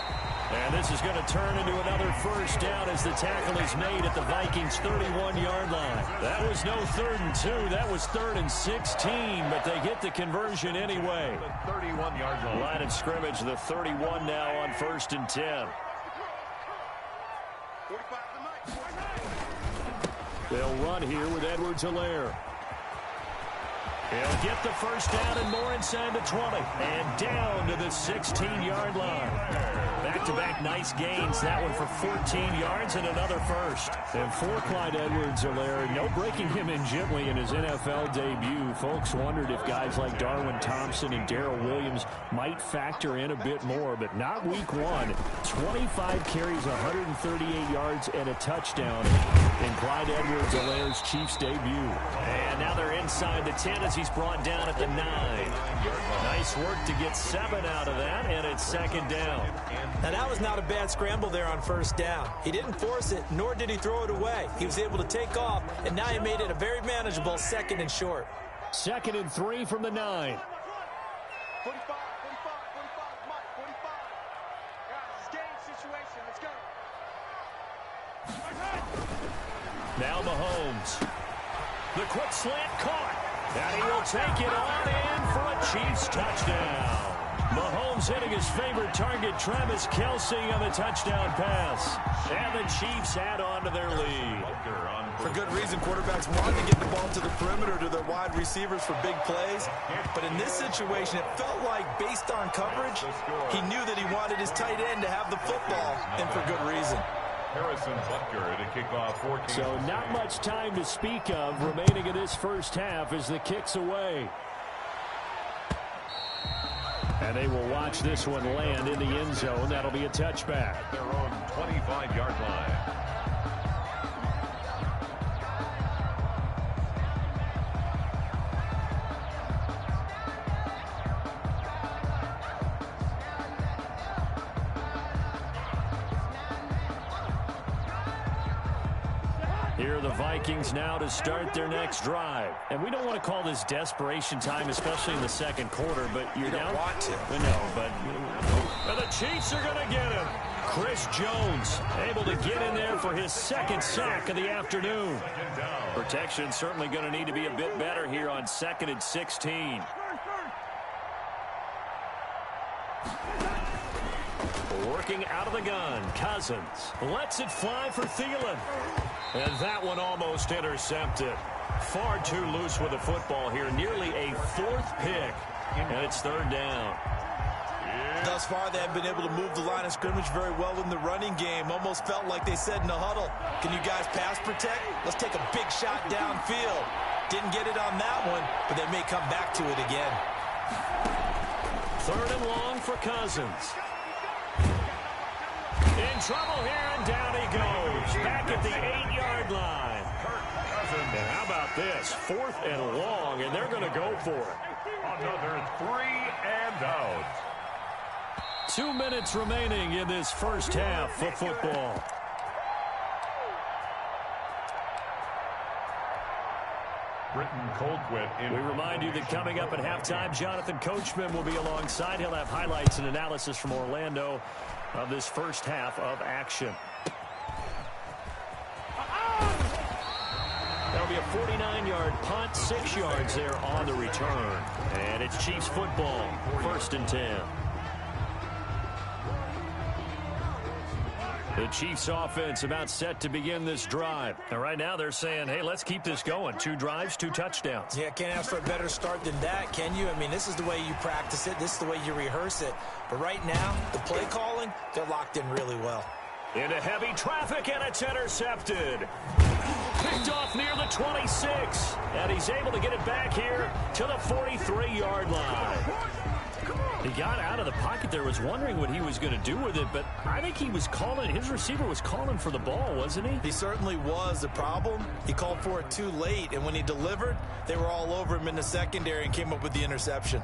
And this is going to turn into another first down as the tackle is made at the Vikings' 31-yard line. That was no 3rd and 2. That was 3rd and 16, but they get the conversion anyway. 31-yard line. Line of scrimmage, the 31 now on 1st and 10. They'll run here with Edwards-Helaire. He'll get the first down and more inside the 20. And down to the 16-yard line. Back-to-back nice gains. That one for 14 yards and another first. And for Clyde Edwards-Helaire, no breaking him in gently in his NFL debut. Folks wondered if guys like Darwin Thompson and Darrell Williams might factor in a bit more, but not week one. 25 carries, 138 yards, and a touchdown in Clyde Edwards-Helaire's Chiefs debut. And now they're inside the 10 as he's brought down at the 9. Nice work to get 7 out of that, and it's 2nd down. Now, that was not a bad scramble there on 1st down. He didn't force it, nor did he throw it away. He was able to take off, and now he made it a very manageable 2nd and short. 2nd and 3 from the 9. 45, 45, 45, Mike, 45. Guys, it's game situation. Let's go. Now Mahomes. The quick slant caught. And he will take it on in for a Chiefs touchdown. Mahomes hitting his favorite target, Travis Kelce, on the touchdown pass. And the Chiefs add on to their lead. For good reason, quarterbacks want to get the ball to the perimeter to their wide receivers for big plays. But in this situation, it felt like, based on coverage, he knew that he wanted his tight end to have the football, and for good reason. Harrison Butker to kick off 14. So not much time to speak of remaining in this first half as the kick's away. And they will watch this one land in the end zone. That'll be a touchback. At their own 25-yard line. Here are the Vikings now to start their next drive. And we don't want to call this desperation time, especially in the second quarter, but you're down. You don't want to. I know, but and the Chiefs are going to get him. Chris Jones able to get in there for his 2nd sack of the afternoon. Protection certainly going to need to be a bit better here on 2nd and 16. Working out of the gun, Cousins lets it fly for Thielen. And that one almost intercepted. Far too loose with the football here. Nearly a 4th pick. And it's 3rd down. Thus far, they have been able to move the line of scrimmage very well in the running game. Almost felt like they said in the huddle, can you guys pass protect? Let's take a big shot downfield. Didn't get it on that one, but they may come back to it again. 3rd and long for Cousins. In trouble here, and down he goes. Back at the 8-yard line. And how about this? 4th and long, and they're going to go for it. Another 3 and out. 2 minutes remaining in this first half of football. Britton Colquitt. We remind you that coming up at halftime, Jonathan Coachman will be alongside. He'll have highlights and analysis from Orlando of this first half of action. That'll be a 49-yard punt, 6 yards there on the return. And it's Chiefs football, 1st and 10. The Chiefs offense about set to begin this drive. And right now they're saying, hey, let's keep this going. 2 drives, 2 touchdowns. Yeah, can't ask for a better start than that, can you? I mean, this is the way you practice it. This is the way you rehearse it. But right now, the play calling, they're locked in really well. Into heavy traffic, and it's intercepted. Picked off near the 26. And he's able to get it back here to the 43-yard line. He got out of the pocket there, was wondering what he was going to do with it, but I think he was calling, his receiver was calling for the ball, wasn't he? He certainly was. The problem, he called for it too late, and when he delivered, they were all over him in the secondary and came up with the interception.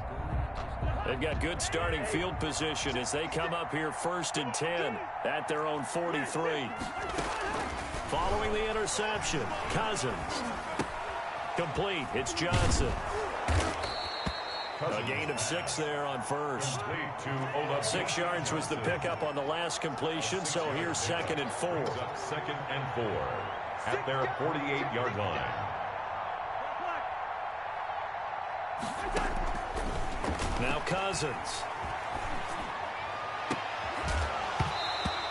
They've got good starting field position as they come up here 1st and 10 at their own 43. Following the interception, Cousins. Complete, it's Johnson. A gain of 6 there on first. 6 yards was the pickup on the last completion, so here's 2nd and 4. 2nd and 4 at their 48-yard line. Now Cousins.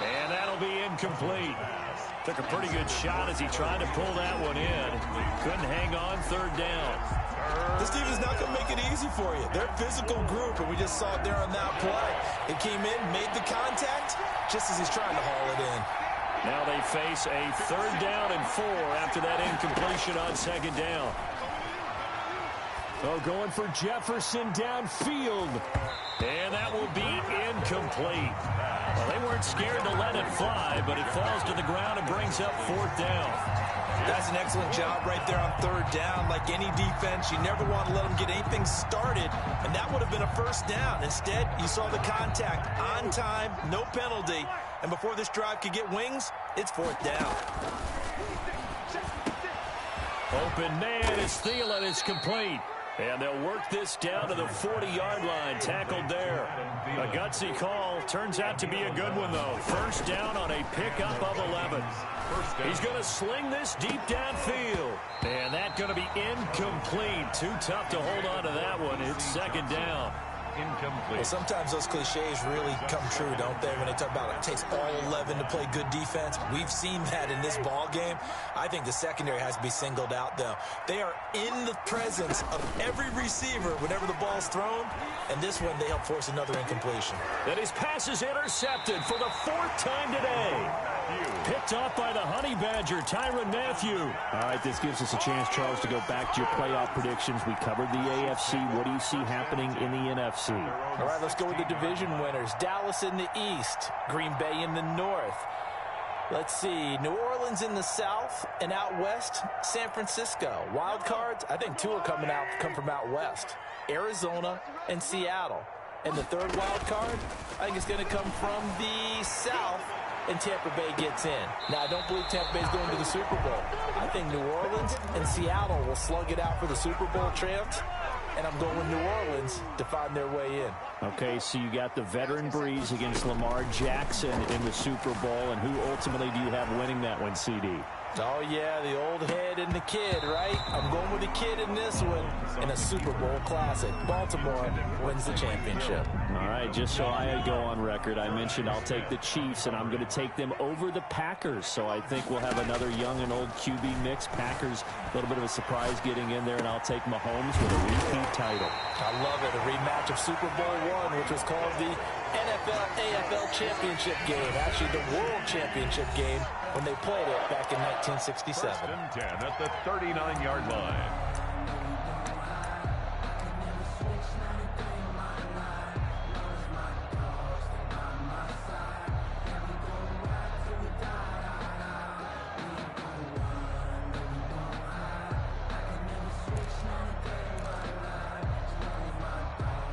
And that'll be incomplete. Took a pretty good shot as he tried to pull that one in. Couldn't hang on, 3rd down. This team is not going to make it easy for you. They're a physical group, and we just saw it there on that play. It came in, made the contact, just as he's trying to haul it in. Now they face a 3rd down and 4 after that incompletion on 2nd down. Oh, going for Jefferson downfield. And that will be incomplete. Well, they weren't scared to let it fly, but it falls to the ground and brings up 4th down. That's an excellent job right there on 3rd down. Like any defense, you never want to let them get anything started, and that would have been a 1st down. Instead, you saw the contact on time, no penalty, and before this drive could get wings, it's 4th down. Open man is Thielen. It's complete. And they'll work this down to the 40-yard line. Tackled there. A gutsy call. Turns out to be a good one, though. 1st down on a pickup of 11. He's going to sling this deep downfield. And that's going to be incomplete. Too tough to hold on to that one. It's 2nd down. Well, sometimes those cliches really come true, don't they? When they talk about it takes all 11 to play good defense. We've seen that in this ball game. I think the secondary has to be singled out, though. They are in the presence of every receiver whenever the ball's thrown, and this one they help force another incompletion. And his pass is intercepted for the 4th time today. Picked off by the Honey Badger, Tyrann Mathieu. All right, this gives us a chance, Charles, to go back to your playoff predictions. We covered the AFC. What do you see happening in the NFC? All right, let's go with the division winners. Dallas in the East, Green Bay in the North. Let's see, New Orleans in the South, and out West, San Francisco. Wild cards, I think 2 come from out West. Arizona and Seattle. And the 3rd wild card, I think it's going to come from the South, and Tampa Bay gets in. Now, I don't believe Tampa Bay's going to the Super Bowl. I think New Orleans and Seattle will slug it out for the Super Bowl champs, and I'm going with New Orleans to find their way in. Okay, so you got the veteran Breeze against Lamar Jackson in the Super Bowl, and who ultimately do you have winning that one, CD? Oh, yeah, the old head and the kid, right? I'm going with the kid in this one in a Super Bowl classic. Baltimore wins the championship. All right, just so I go on record, I mentioned I'll take the Chiefs, and I'm going to take them over the Packers. So I think we'll have another young and old QB mix. Packers, a little bit of a surprise getting in there, and I'll take Mahomes with a repeat title. I love it. A rematch of Super Bowl I, which was called the NFL-AFL championship game. Actually, the World Championship game when they played it back in 1967. 1st and 10 at the 39-yard line.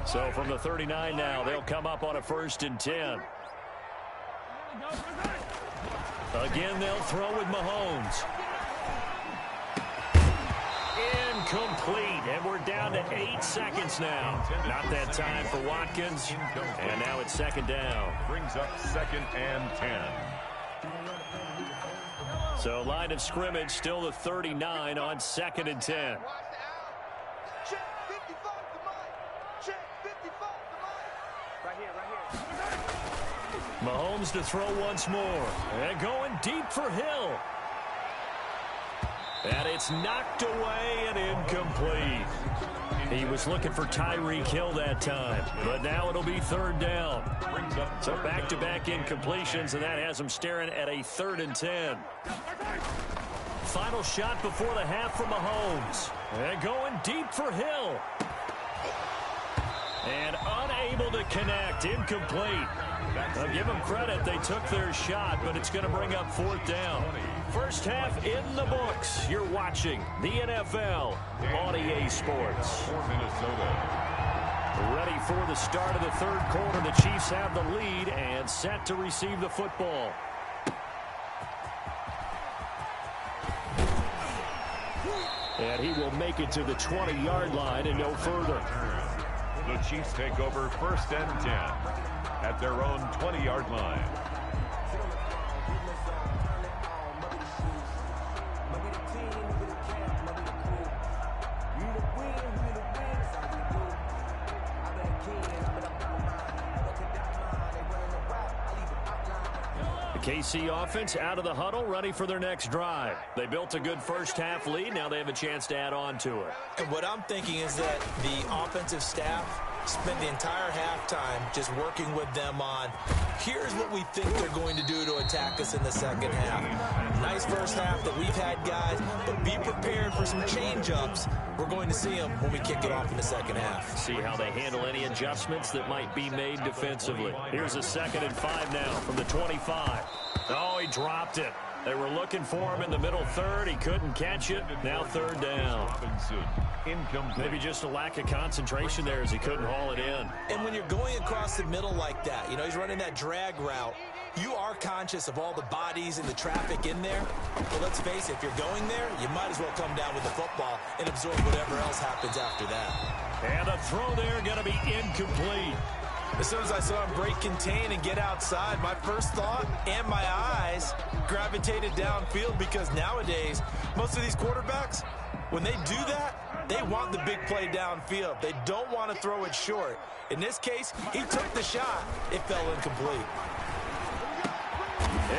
So from the 39 now, they'll come up on a 1st and 10. Again, they'll throw with Mahomes. Incomplete, and we're down to 8 seconds now. Not that time for Watkins, and now it's 2nd down. Brings up 2nd and 10. So line of scrimmage still the 39 on 2nd and 10. Check 55 to Mike. Check 55 to Mike. Right here. Mahomes to throw once more. And going deep for Hill. And it's knocked away and incomplete. He was looking for Tyreek Hill that time. But now it'll be 3rd down. So back-to-back incompletions, and that has him staring at a 3rd and 10. Final shot before the half from Mahomes. And going deep for Hill. And unable to connect. Incomplete. I'll give them credit. They took their shot, but it's going to bring up 4th down. First half in the books. You're watching the NFL on EA Sports. For Minnesota. Ready for the start of the 3rd quarter. The Chiefs have the lead and set to receive the football. And he will make it to the 20-yard line and no further. The Chiefs take over 1st and 10 at their own 20-yard line. KC offense out of the huddle, ready for their next drive. They built a good first-half lead. Now they have a chance to add on to it. And what I'm thinking is that the offensive staff spent the entire halftime just working with them on, here's what we think they're going to do to attack us in the second half. Nice first half that we've had, guys, but be prepared for some change-ups. We're going to see them when we kick it off in the second half. See how they handle any adjustments that might be made defensively. Here's a 2nd and 5 now from the 25. Oh, he dropped it. They were looking for him in the middle third. He couldn't catch it. Now 3rd down. Incomplete. Maybe just a lack of concentration there as he couldn't haul it in. And when you're going across the middle like that, you know, he's running that drag route, you are conscious of all the bodies and the traffic in there. But let's face it, if you're going there, you might as well come down with the football and absorb whatever else happens after that. And the throw there going to be incomplete. As soon as I saw him break contain and get outside, my first thought and my eyes gravitated downfield, because nowadays, most of these quarterbacks, when they do that, they want the big play downfield. They don't want to throw it short. In this case, he took the shot. It fell incomplete.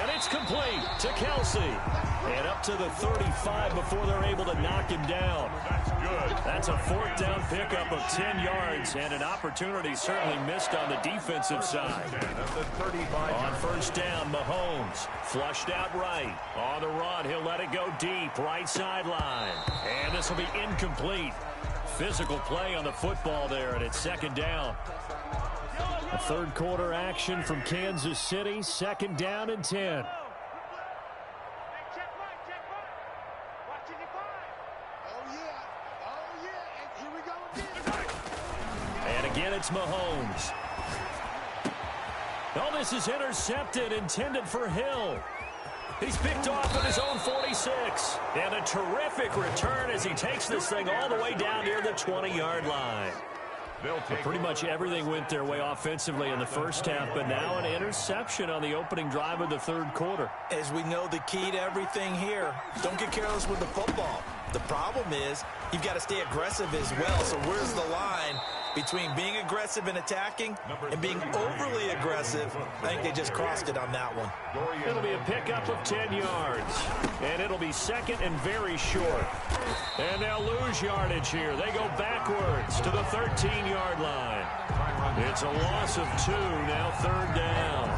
And it's complete to Kelsey. And up to the 35 before they're able to knock him down. That's good. That's a 4th down pickup of 10 yards, and an opportunity certainly missed on the defensive side. At the 35. On 1st down, Mahomes flushed out right. On the run, he'll let it go deep, right sideline. And this will be incomplete. Physical play on the football there, and it's 2nd down. A 3rd quarter action from Kansas City, 2nd down and 10. And again, it's Mahomes. Oh, this is intercepted, intended for Hill. He's picked off at his own 46. And a terrific return as he takes this thing all the way down near the 20-yard line. Pretty much everything went their way offensively in the first half, but now an interception on the opening drive of the 3rd quarter. As we know, the key to everything here, don't get careless with the football. The problem is you've got to stay aggressive as well. So where's the line between being aggressive and attacking and being overly aggressive? I think they just crossed it on that one. It'll be a pickup of 10 yards, and it'll be 2nd and very short. And they'll lose yardage here. They go backwards to the 13-yard line. It's a loss of 2, now 3rd down.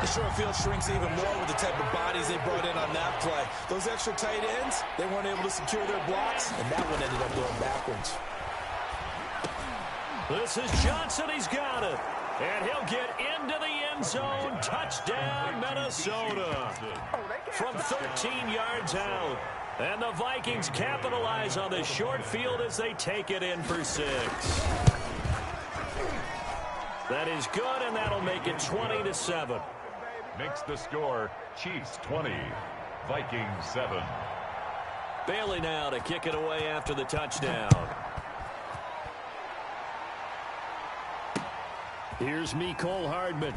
The short field shrinks even more with the type of bodies they brought in on that play. Those extra tight ends, they weren't able to secure their blocks, and that one ended up going backwards. This is Johnson. He's got it. And he'll get into the end zone. Touchdown, Minnesota. From 13 yards out. And the Vikings capitalize on the short field as they take it in for 6. That is good, and that'll make it 20-7. Makes the score Chiefs 20, Vikings 7. Bailey now to kick it away after the touchdown. Here's Mecole Hardman.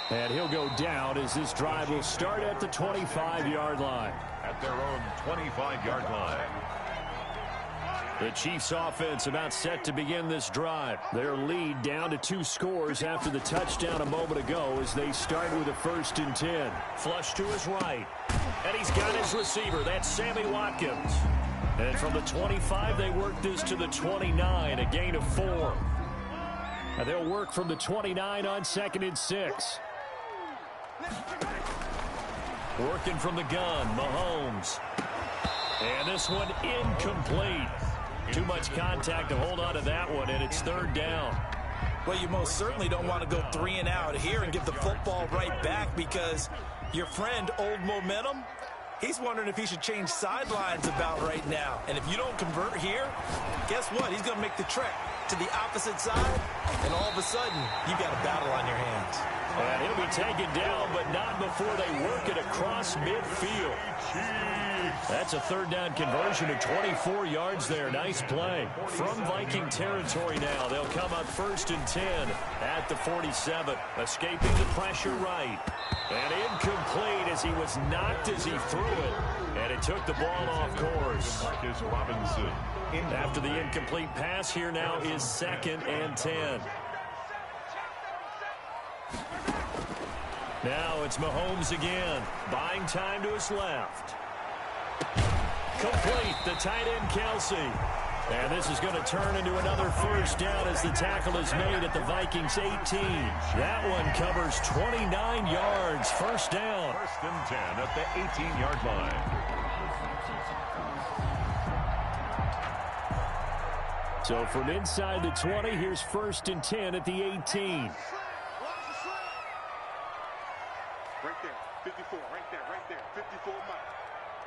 And he'll go down as this drive will start at the 25-yard line. At their own 25-yard line. The Chiefs offense about set to begin this drive. Their lead down to 2 scores after the touchdown a moment ago as they start with a 1st and 10. Flush to his right. And he's got his receiver. That's Sammy Watkins. And from the 25, they work this to the 29, a gain of 4. And they'll work from the 29 on 2nd and 6. Working from the gun, Mahomes. And this one incomplete. Too much contact to hold on to that one, and it's 3rd down. Well, you most certainly don't want to go 3 and out here and give the football right back, because your friend, Old Momentum, he's wondering if he should change sidelines about right now. And if you don't convert here, guess what? He's going to make the trek to the opposite side, and all of a sudden, you've got a battle on your hands. And he'll be taken down, but not before they work it across midfield. That's a third down conversion of 24 yards there. Nice play. From Viking territory now, they'll come up 1st and 10 at the 47. Escaping the pressure right. And incomplete as he was knocked as he threw it. And it took the ball off course. Marcus Robinson. After the incomplete pass, here now is 2nd and 10. Now it's Mahomes again. Buying time to his left. Complete, the tight end Kelsey. And this is going to turn into another first down as the tackle is made at the Vikings 18. That one covers 29 yards. First down. 1st and 10 at the 18-yard line. So from inside the 20, here's 1st and 10 at the 18. Right there, 54, right there, 54 Mike.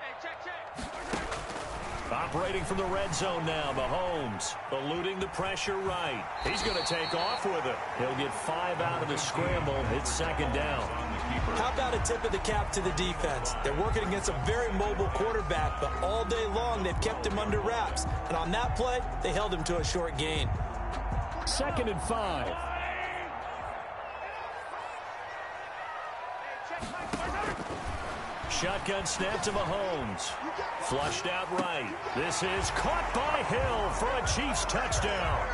Hey, check. Operating from the red zone now, Mahomes eluding the pressure right. He's going to take off with it. He'll get 5 out of the scramble. It's 2nd down. How about a tip of the cap to the defense? They're working against a very mobile quarterback, but all day long they've kept him under wraps. And on that play, they held him to a short gain. 2nd and 5. Shotgun snap to Mahomes. Flushed out right. This is caught by Hill for a Chiefs touchdown.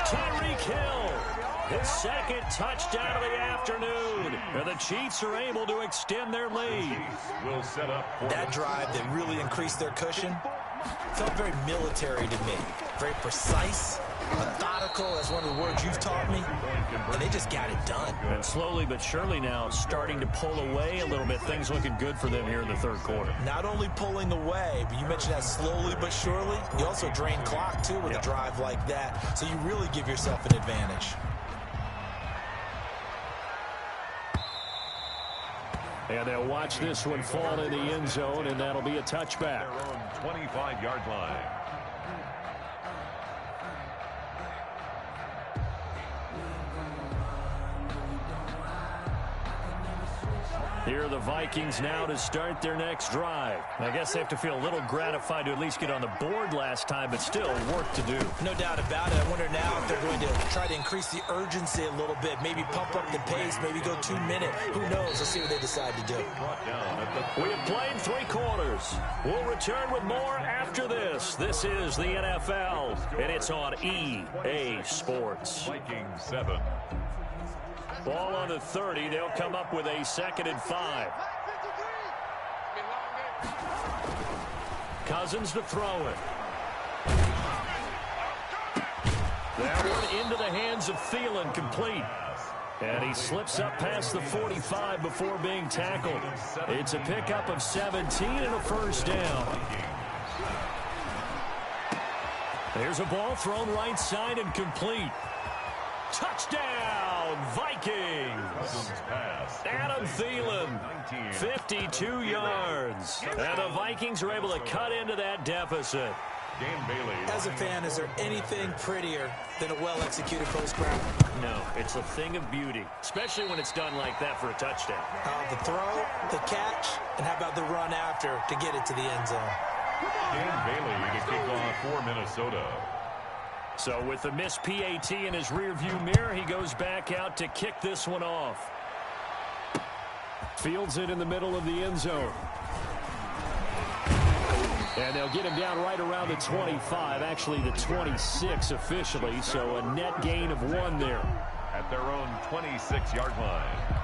Tyreek Hill, his 2nd touchdown of the afternoon. And the Chiefs are able to extend their lead. Will set up that drive that really increased their cushion felt very military to me. Very precise, methodical, as one of the words you've taught me. And they just got it done. And slowly but surely now starting to pull away a little bit. Things looking good for them here in the 3rd quarter. Not only pulling away, but you mentioned that slowly but surely. You also drain clock, too, with a drive like that. So you really give yourself an advantage. And they'll watch this one fall in the end zone, and that'll be a touchback. Their own 25-yard line. Here are the Vikings now to start their next drive. I guess they have to feel a little gratified to at least get on the board last time, but still work to do. No doubt about it. I wonder now if they're going to try to increase the urgency a little bit, maybe pump up the pace, maybe go 2-minute. Who knows? Let's see what they decide to do. We have played 3 quarters. We'll return with more after this. This is the NFL, and it's on EA Sports. Vikings 7. Ball on the 30. They'll come up with a 2nd and 5. Cousins to throw it. That one into the hands of Thielen, complete. And he slips up past the 45 before being tackled. It's a pickup of 17 and a first down. There's a ball thrown right side and complete. Touchdown, Vikings! Adam Thielen, 52 yards. And the Vikings are able to cut into that deficit. As a fan, is there anything prettier than a well-executed post-grab? No, it's a thing of beauty, especially when it's done like that for a touchdown. The throw, the catch, and how about the run after to get it to the end zone? Dan Bailey to kick off for Minnesota. So with the missed PAT in his rearview mirror, he goes back out to kick this one off. Fields it in the middle of the end zone. And they'll get him down right around the 25, actually the 26 officially, so a net gain of 1 there. At their own 26-yard line.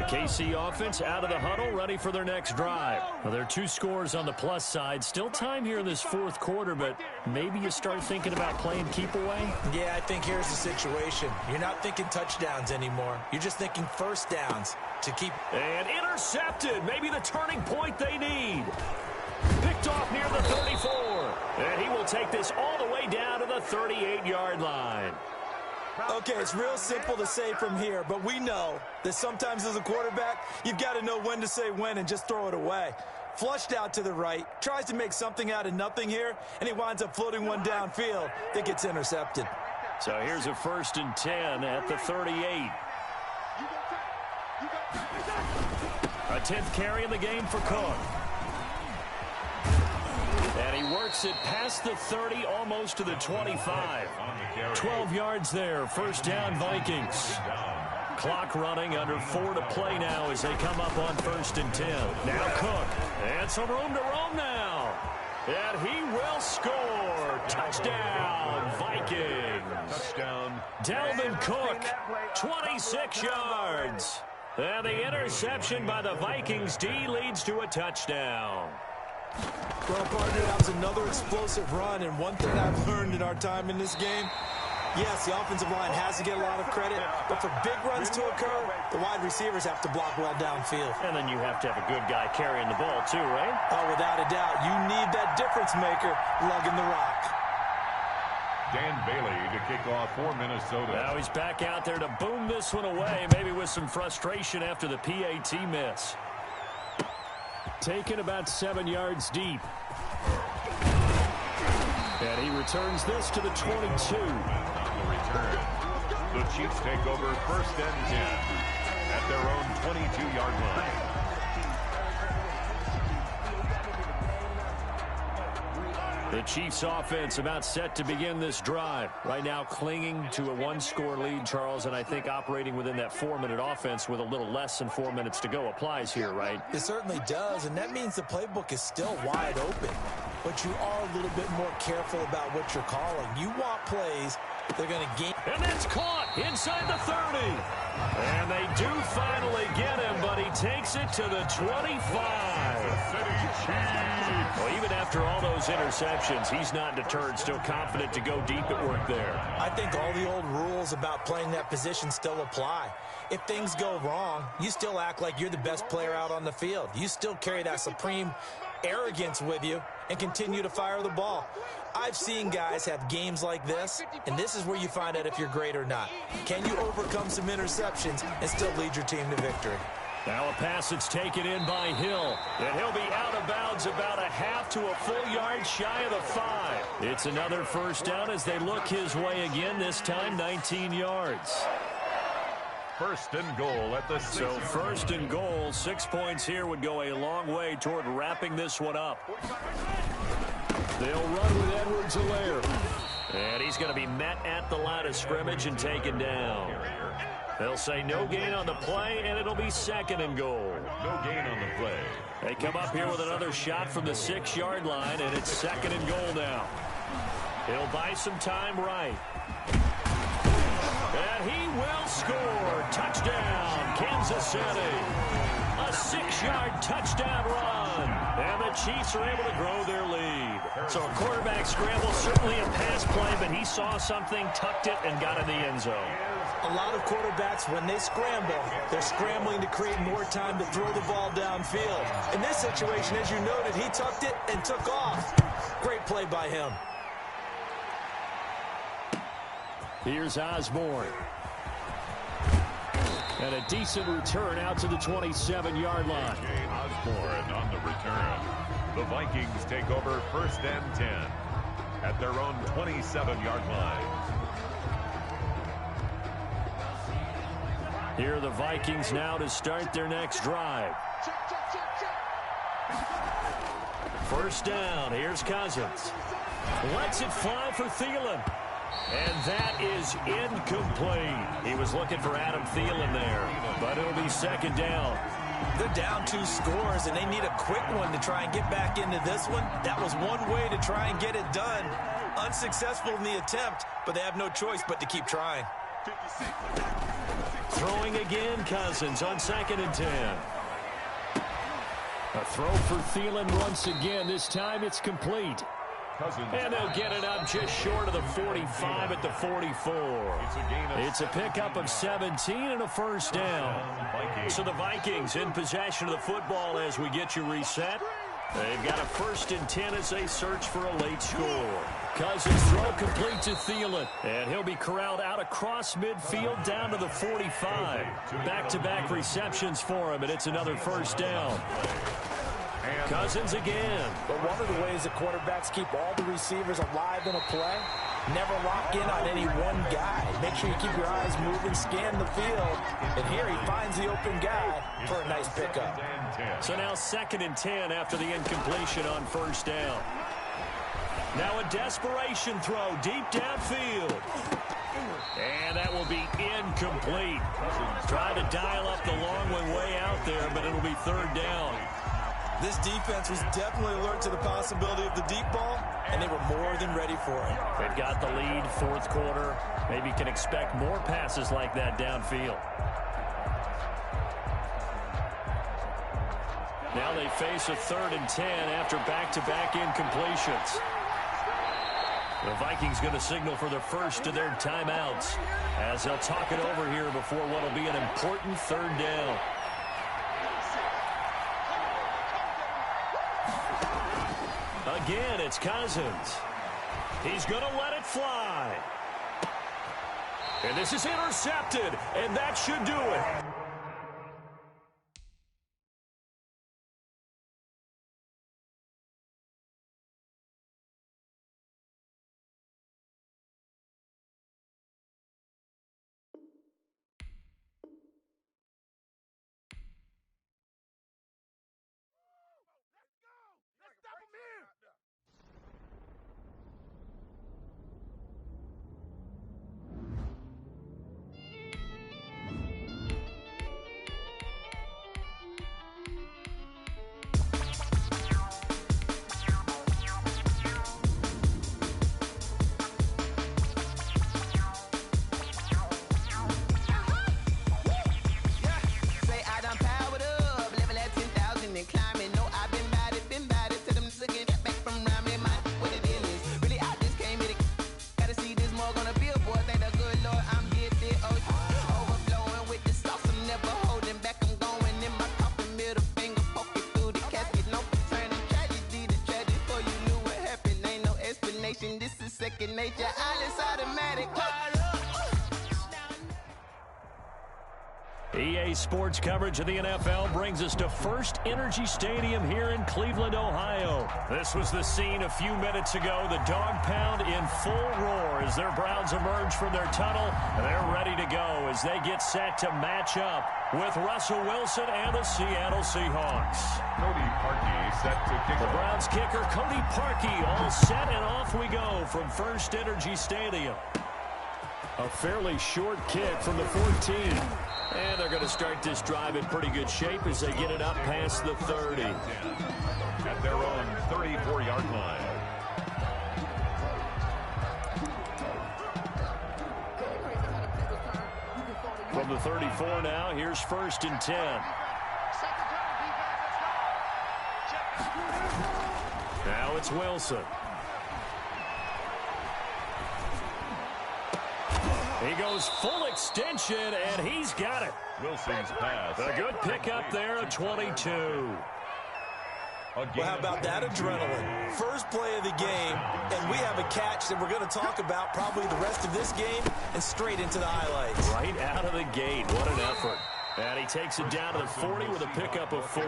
KC offense out of the huddle, ready for their next drive. Well, there are 2 scores on the plus side. Still time here in this 4th quarter, but maybe you start thinking about playing keep away? Yeah, I think here's the situation. You're not thinking touchdowns anymore. You're just thinking first downs to keep. And intercepted. Maybe the turning point they need. Picked off near the 34. And he will take this all the way down to the 38-yard line. Okay, it's real simple to say from here, but we know that sometimes as a quarterback, you've got to know when to say when and just throw it away. flushed out to the right, tries to make something out of nothing here, and he winds up floating one downfield that gets intercepted. So here's a 1st and 10 at the 38. A 10th carry in the game for Cook. And he works it past the 30, almost to the 25. 12 yards there, 1st down Vikings. Clock running, under 4 to play now as they come up on 1st and 10. Now Cook, and some room to roam now. And he will score. Touchdown, Vikings. Touchdown. Dalvin Cook, 26 yards. And the interception by the Vikings D leads to a touchdown. Well, partner, that was another explosive run, and one thing I've learned in our time in this game, yes, the offensive line has to get a lot of credit, but for big runs to occur, the wide receivers have to block well downfield. And then you have to have a good guy carrying the ball too, right? Oh, without a doubt. You need that difference maker lugging the rock. Dan Bailey to kick off for Minnesota. Now he's back out there to boom this one away, maybe with some frustration after the PAT miss. Taken about 7 yards deep. And he returns this to the 22. On the return, the Chiefs take over 1st and 10 at their own 22-yard line. The Chiefs offense about set to begin this drive. Right now clinging to a 1-score lead, Charles, and I think operating within that 4-minute offense with a little less than 4 minutes to go applies here, right? It certainly does, and that means the playbook is still wide open. But you are a little bit more careful about what you're calling. You want plays they're going to gain. And that's caught inside the 30. And they do finally get him, but he takes it to the 25. Well, even after all those interceptions, he's not deterred, still confident to go deep at work there. I think all the old rules about playing that position still apply. If things go wrong, you still act like you're the best player out on the field. You still carry that supreme arrogance with you and continue to fire the ball. I've seen guys have games like this, and this is where you find out if you're great or not. Can you overcome some interceptions and still lead your team to victory? Now a pass that's taken in by Hill, and he'll be out of bounds about a half to a full yard shy of the 5. It's another 1st down as they look his way again, this time 19 yards. 1st and goal at the 6. So 1st and goal, 6 points here would go a long way toward wrapping this one up. They'll run with Edwards-Helaire. And he's going to be met at the line of scrimmage and taken down. They'll say no gain on the play, and it'll be 2nd and goal. No gain on the play. They come up here with another shot from the 6-yard line, and it's 2nd and goal now. He'll buy some time right. And he will score. Touchdown, Kansas City. A 6-yard touchdown run. And the Chiefs are able to grow their lead. So a quarterback scramble, certainly a pass play, but he saw something, tucked it, and got in the end zone. A lot of quarterbacks, when they scramble, they're scrambling to create more time to throw the ball downfield. In this situation, as you noted, he tucked it and took off. Great play by him. Here's Osborne. And a decent return out to the 27-yard line. Osborne on the return. The Vikings take over 1st and 10 at their own 27-yard line. Here are the Vikings now to start their next drive. 1st down. Here's Cousins. Lets it fly for Thielen. And that is incomplete. He was looking for Adam Thielen there, but it'll be 2nd down. They're down 2 scores, and they need a quick one to try and get back into this one. That was one way to try and get it done. Unsuccessful in the attempt, but they have no choice but to keep trying. Throwing again, Cousins on 2nd and 10. A throw for Thielen once again. This time it's complete. And they'll get it up just short of the 45 at the 44. It's a pickup of 17 and a 1st down. So the Vikings in possession of the football as we get you reset. They've got a 1st and 10 as they search for a late score. Cousins throw complete to Thielen. And he'll be corralled out across midfield down to the 45. Back-to-back receptions for him, and it's another 1st down. Cousins again. But one of the ways that quarterbacks keep all the receivers alive in a play, never lock in on any one guy. Make sure you keep your eyes moving, scan the field. And here he finds the open guy for a nice pickup. So now 2nd and 10 after the incompletion on 1st down. Now a desperation throw deep downfield. And that will be incomplete. Trying to dial up the long one way out there, but it'll be 3rd down. This defense was definitely alert to the possibility of the deep ball, and they were more than ready for it. They've got the lead, 4th quarter. Maybe can expect more passes like that downfield. Now they face a 3rd and 10 after back-to-back incompletions. The Vikings going to signal for the first of their timeouts as they'll talk it over here before what will be an important 3rd down. Again, it's Cousins. He's going to let it fly. And this is intercepted, and that should do it. EA Sports coverage of the NFL brings us to First Energy Stadium here in Cleveland, Ohio. This was the scene a few minutes ago. The dog pound in full roar as their Browns emerge from their tunnel. They're ready to go as they get set to match up with Russell Wilson and the Seattle Seahawks. Cody Parkey set to kick The off. Browns kicker Cody Parkey all set, and off we go from First Energy Stadium. A fairly short kick from the 14. And they're going to start this drive in pretty good shape as they get it up past the 30. At their own 34-yard line. From the 34 now, here's 1st and 10. Now it's Wilson. He goes full extension, and he's got it. Wilson's pass. A good pickup there, a 22. Well, how about that adrenaline? First play of the game, and we have a catch that we're going to talk about probably the rest of this game and straight into the highlights. Right out of the gate. What an effort. And he takes it down to the 40 with a pickup of 4.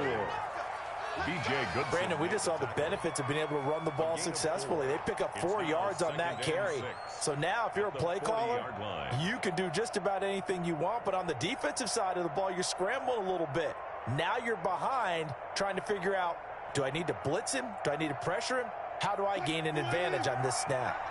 BJ Goodson. Brandon, we just saw the benefits of being able to run the ball successfully. They pick up 4 yards on that carry. So now if you're a play caller, you can do just about anything you want. But on the defensive side of the ball, you're scrambling a little bit. Now you're behind trying to figure out, do I need to blitz him? Do I need to pressure him? How do I gain an advantage on this snap?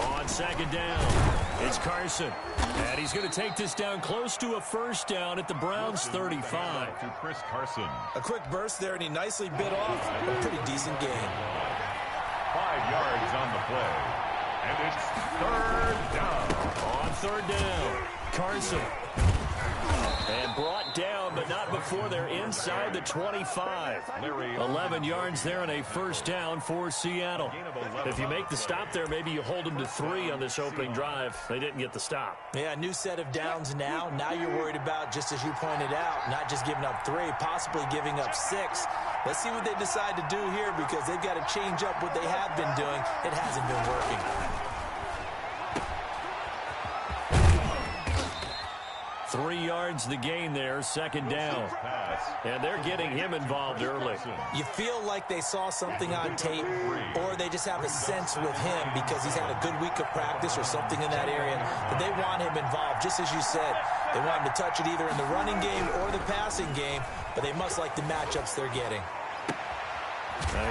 On 2nd down, it's Carson. And he's going to take this down close to a 1st down at the Browns' 35. To Chris Carson. A quick burst there, and he nicely bit off a pretty decent gain. 5 yards on the play. And it's 3rd down. On 3rd down, Carson. And brought down, but not before they're inside the 25. 11 yards there and a 1st down for Seattle. If you make the stop there, maybe you hold them to 3 on this opening drive. They didn't get the stop. Yeah, new set of downs now. Now you're worried about, just as you pointed out, not just giving up 3, possibly giving up 6. Let's see what they decide to do here because they've got to change up what they have been doing. It hasn't been working. 3 yards the gain there, second down. And they're getting him involved early. You feel like they saw something on tape, or they just have a sense with him because he's had a good week of practice or something in that area that they want him involved. Just as you said, they want him to touch it either in the running game or the passing game, but they must like the matchups they're getting.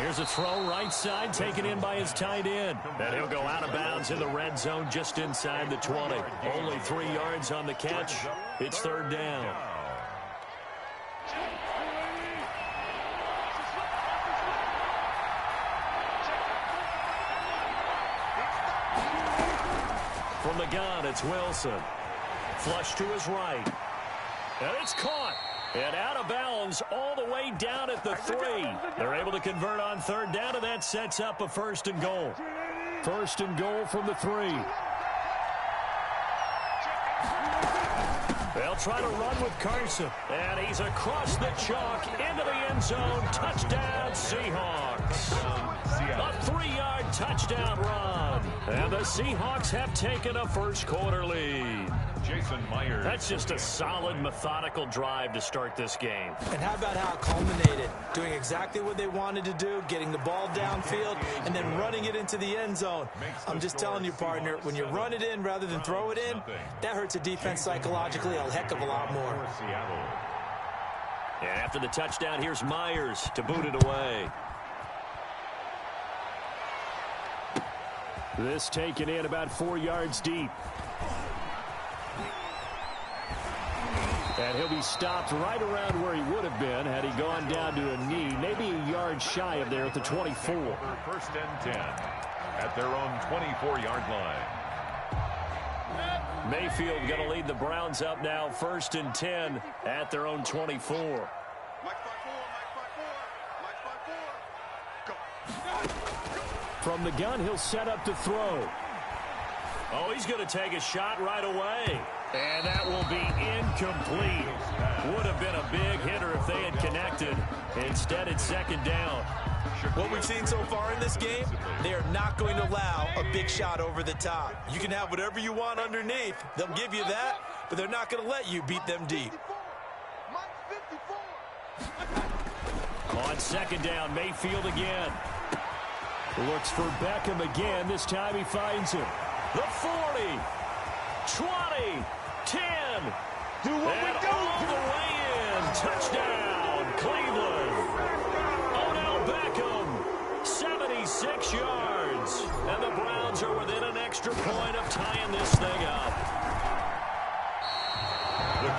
Here's a throw right side, taken in by his tight end. And he'll go out of bounds in the red zone just inside the 20. Only 3 yards on the catch. It's third down. From the gun, it's Wilson. Flush to his right. And it's caught. And out of bounds all the way down at the 3. They're able to convert on third down, and that sets up a first and goal. First and goal from the 3. They'll try to run with Carson. And he's across the chalk into the end zone. Touchdown, Seahawks. A 3-yard touchdown run. And the Seahawks have taken a first quarter lead. Jason Myers. That's just a solid, methodical drive to start this game. And how about how it culminated? Doing exactly what they wanted to do, getting the ball downfield, and then running it into the end zone. I'm just telling you, partner, when you run it in rather than throw it in, that hurts a defense psychologically a heck of a lot more. And after the touchdown, here's Myers to boot it away. This taken in about 4 yards deep. And he'll be stopped right around where he would have been had he gone down to a knee, maybe a yard shy of there at the 24. First and 10 at their own 24-yard line. Mayfield going to lead the Browns up now, first and 10 at their own 24. From the gun, he'll set up to throw. Oh, he's going to take a shot right away. And that will be incomplete. Would have been a big hitter if they had connected. Instead, it's second down. What we've seen so far in this game, they are not going to allow a big shot over the top. You can have whatever you want underneath. They'll give you that, but they're not going to let you beat them deep. On second down, Mayfield again. Looks for Beckham again. This time he finds him. The 40, 20, 10. Do what we do. All the way in. Touchdown, Cleveland. Odell Beckham, 76 yards. And the Browns are within an extra point of tying this thing up.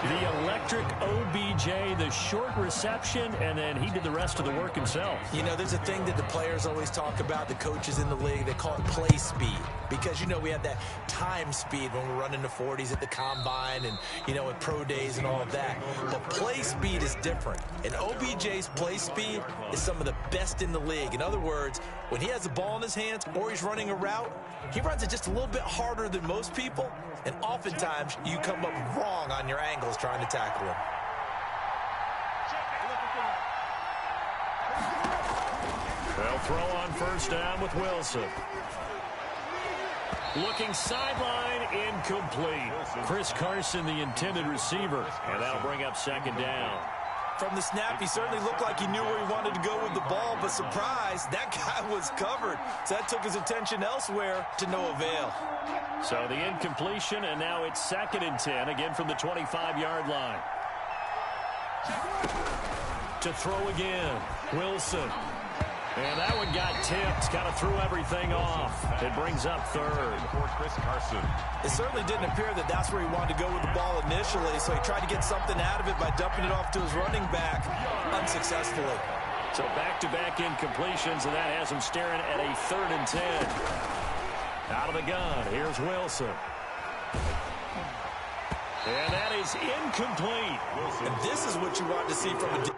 The electric OBJ, the short reception, and then he did the rest of the work himself. You know, there's a thing that the players always talk about, the coaches in the league, they call it play speed. Because, you know, we have that time speed when we're running the 40s at the combine and, you know, at pro days and all of that. But play speed is different. And OBJ's play speed is some of the best in the league. In other words, when he has the ball in his hands or he's running a route, he runs it just a little bit harder than most people. And oftentimes, you come up wrong on your angles trying to tackle him. They'll throw on first down with Wilson. Looking sideline, incomplete. Chris Carson, the intended receiver, and that'll bring up second down. From the snap, he certainly looked like he knew where he wanted to go with the ball, but surprise, that guy was covered. So that took his attention elsewhere to no avail. So the incompletion, and now it's second and 10, again from the 25-yard line. To throw again, Wilson. And that one got tipped, kind of threw everything off. It brings up third. For Chris Carson. It certainly didn't appear that that's where he wanted to go with the ball initially, so he tried to get something out of it by dumping it off to his running back unsuccessfully. So back-to-back incompletions, and that has him staring at a third and 10. Out of the gun, here's Wilson. And that is incomplete. And this is what you want to see from a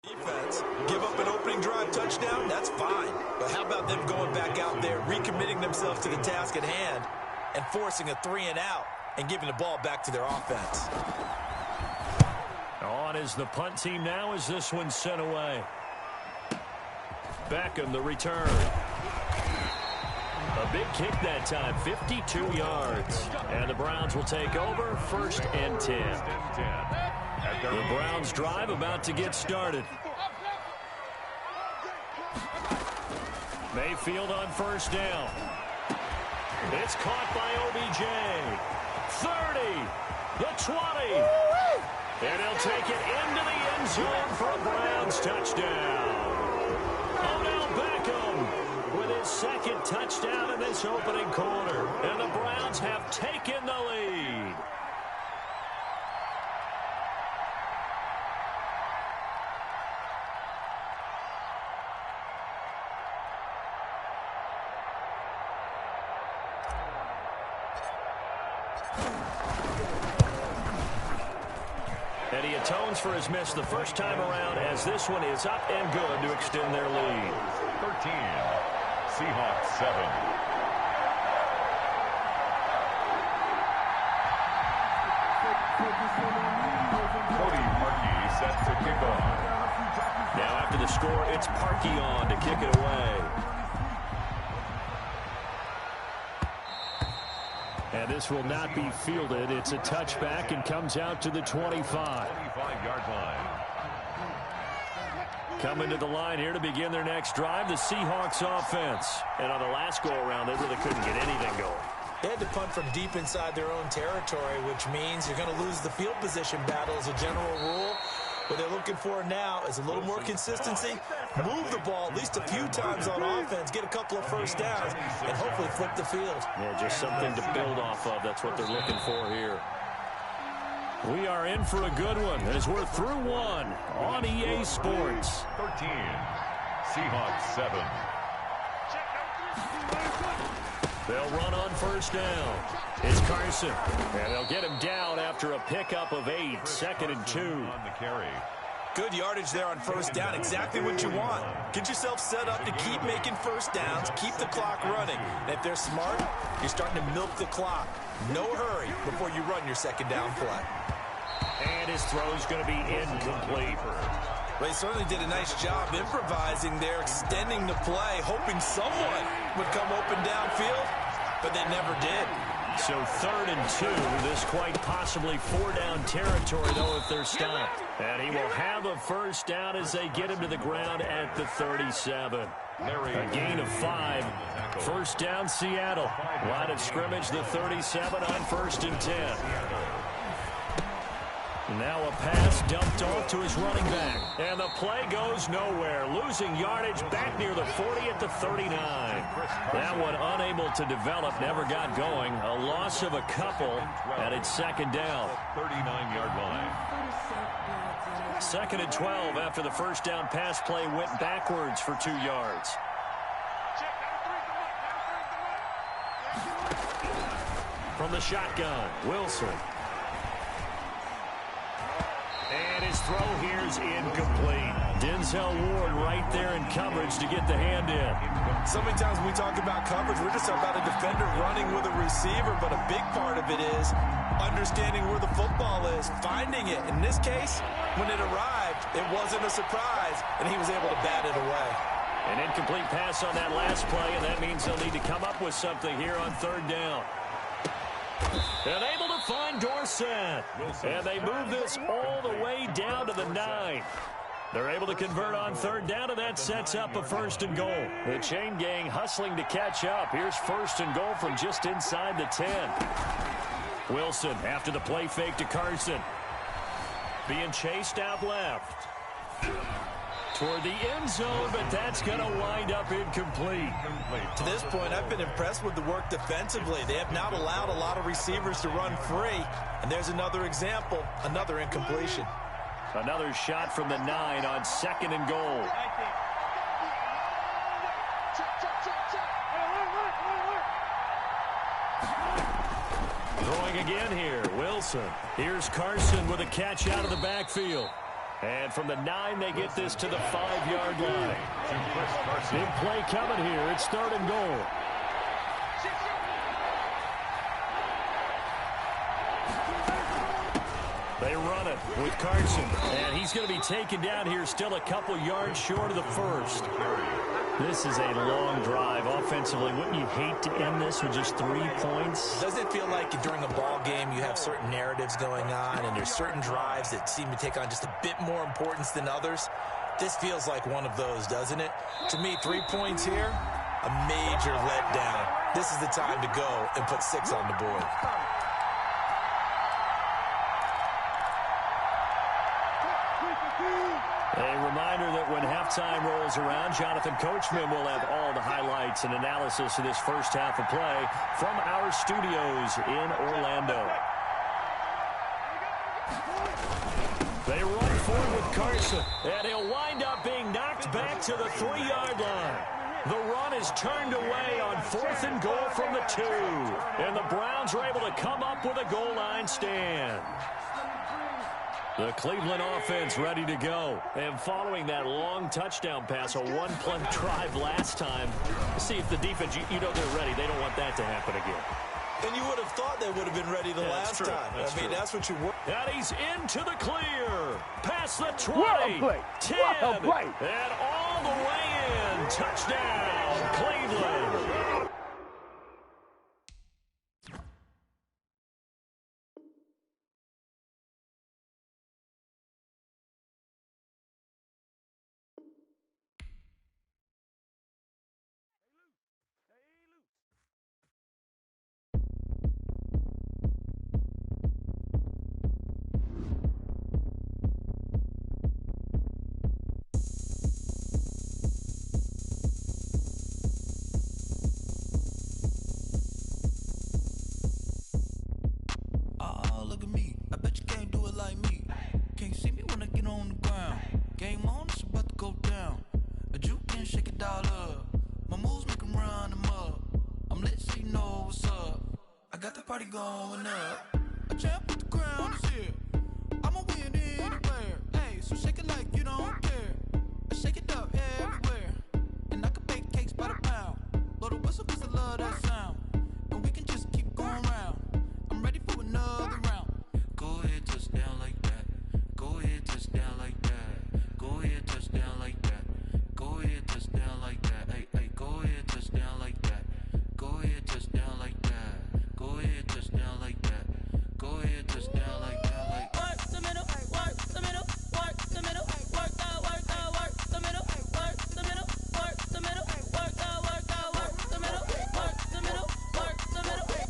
defense. Give up an opening drive touchdown, that's fine. But how about them going back out there, recommitting themselves to the task at hand, and forcing a 3-and-out and giving the ball back to their offense. On is the punt team now as this one's sent away. Beckham, the return. A big kick that time, 52 yards. And the Browns will take over, 1st and 10. The Browns drive about to get started. Mayfield on 1st down. It's caught by OBJ. 30, the 20. And he'll take it into the end zone for a Browns touchdown. Odell Beckham with his 2nd touchdown in this opening quarter. And the Browns have taken the lead. And he atones for his miss the first time around as this one is up and good to extend their lead. 13, Seahawks 7. Cody Parkey set to kick off. Now after the score, it's Parkey on to kick it away. And this will not be fielded. It's a touchback and comes out to the 25. 25-yard line. Coming to the line here to begin their next drive, the Seahawks offense. And on the last go-around, they really couldn't get anything going. They had to punt from deep inside their own territory, which means you're going to lose the field position battle as a general rule. What they're looking for now is a little more consistency, move the ball at least a few times on offense, get a couple of first downs, and hopefully flip the field. Yeah, just something to build off of. That's what they're looking for here. We are in for a good one as we're through one on EA Sports. 13, Seahawks 7. They'll run on 1st down. It's Carson. And they'll get him down after a pickup of 8. 2nd and 2. On the carry. Good yardage there on 1st down. Exactly what you want. Get yourself set up to keep making first downs, keep the clock running. And if they're smart, you're starting to milk the clock. No hurry before you run your 2nd down play. And his throw's going to be incomplete. Well, he certainly did a nice job improvising there, extending the play, hoping someone would come open downfield, but they never did. So 3rd and 2, this quite possibly 4-down territory, though, if they're stopped. And he will have a first down as they get him to the ground at the 37. A gain of 5. 1st down, Seattle. Line of scrimmage, the 37 on 1st and 10. Now a pass dumped off to his running back. And the play goes nowhere. Losing yardage back near the 40 at the 39. That one unable to develop, never got going. A loss of a couple, and it's 2nd down. 39-yard line. 2nd and 12 after the 1st down pass play went backwards for 2 yards. From the shotgun, Wilson. And his throw here's incomplete. Denzel Ward right there in coverage to get the hand in. So many times when we talk about coverage, we're just talking about a defender running with a receiver, but a big part of it is understanding where the football is, finding it. In this case, when it arrived, it wasn't a surprise, and he was able to bat it away. An incomplete pass on that last play, and that means they'll need to come up with something here on 3rd down. And able to find Dorsett. And they move this all the way down to the 9. They're able to convert on 3rd down, and that sets up a 1st and goal. The chain gang hustling to catch up. Here's 1st and goal from just inside the 10. Wilson after the play fake to Carson. Being chased out left. Toward the end zone, but that's going to wind up incomplete. To this point, I've been impressed with the work defensively. They have not allowed a lot of receivers to run free. And there's another example, another incompletion. Another shot from the 9 on 2nd and goal. Throwing again here, Wilson. Here's Carson with a catch out of the backfield. And from the 9, they get this to the 5-yard line. Big play coming here. It's 3rd and goal. They run it with Carson. And he's going to be taken down here still a couple yards short of the first. This is a long drive offensively. Wouldn't you hate to end this with just 3 points? Does it feel like during a ball game you have certain narratives going on and there's certain drives that seem to take on just a bit more importance than others? This feels like one of those, doesn't it? To me, 3 points here, a major letdown. This is the time to go and put 6 on the board. A reminder that when halftime rolls around, Jonathan Coachman will have all the highlights and analysis of this first half of play from our studios in Orlando. They run forward with Carson, and he'll wind up being knocked back to the 3-yard line. The run is turned away on 4th and goal from the 2, and the Browns are able to come up with a goal line stand. The Cleveland offense ready to go. And following that long touchdown pass, a one-play drive last time, see if the defense, you know they're ready. They don't want that to happen again. And you would have thought they would have been ready the last time. I mean, that's what you want. And he's into the clear. Past the 20. 10. And all the way in. Touchdown, Cleveland. Going up, a champ with the crown is here. I'ma win anywhere. Hey, so shake it like you don't care. I shake it up everywhere, and I can bake cakes by the pound. Blow the whistle 'cause I love that sound, and we can just keep going round. I'm ready for another round. Go ahead, touch down like that. Go ahead, touch down like that. Go ahead, touch down like that. Go ahead, touch down like that. Hey, hey, go ahead, touch down like that. Go ahead, touch down like that. Go ahead, touch down like that. Go ahead, touch down like that. Like work the middle, work the middle, work the middle, work the middle, work the middle, work the middle, work the middle, work the middle, work the middle,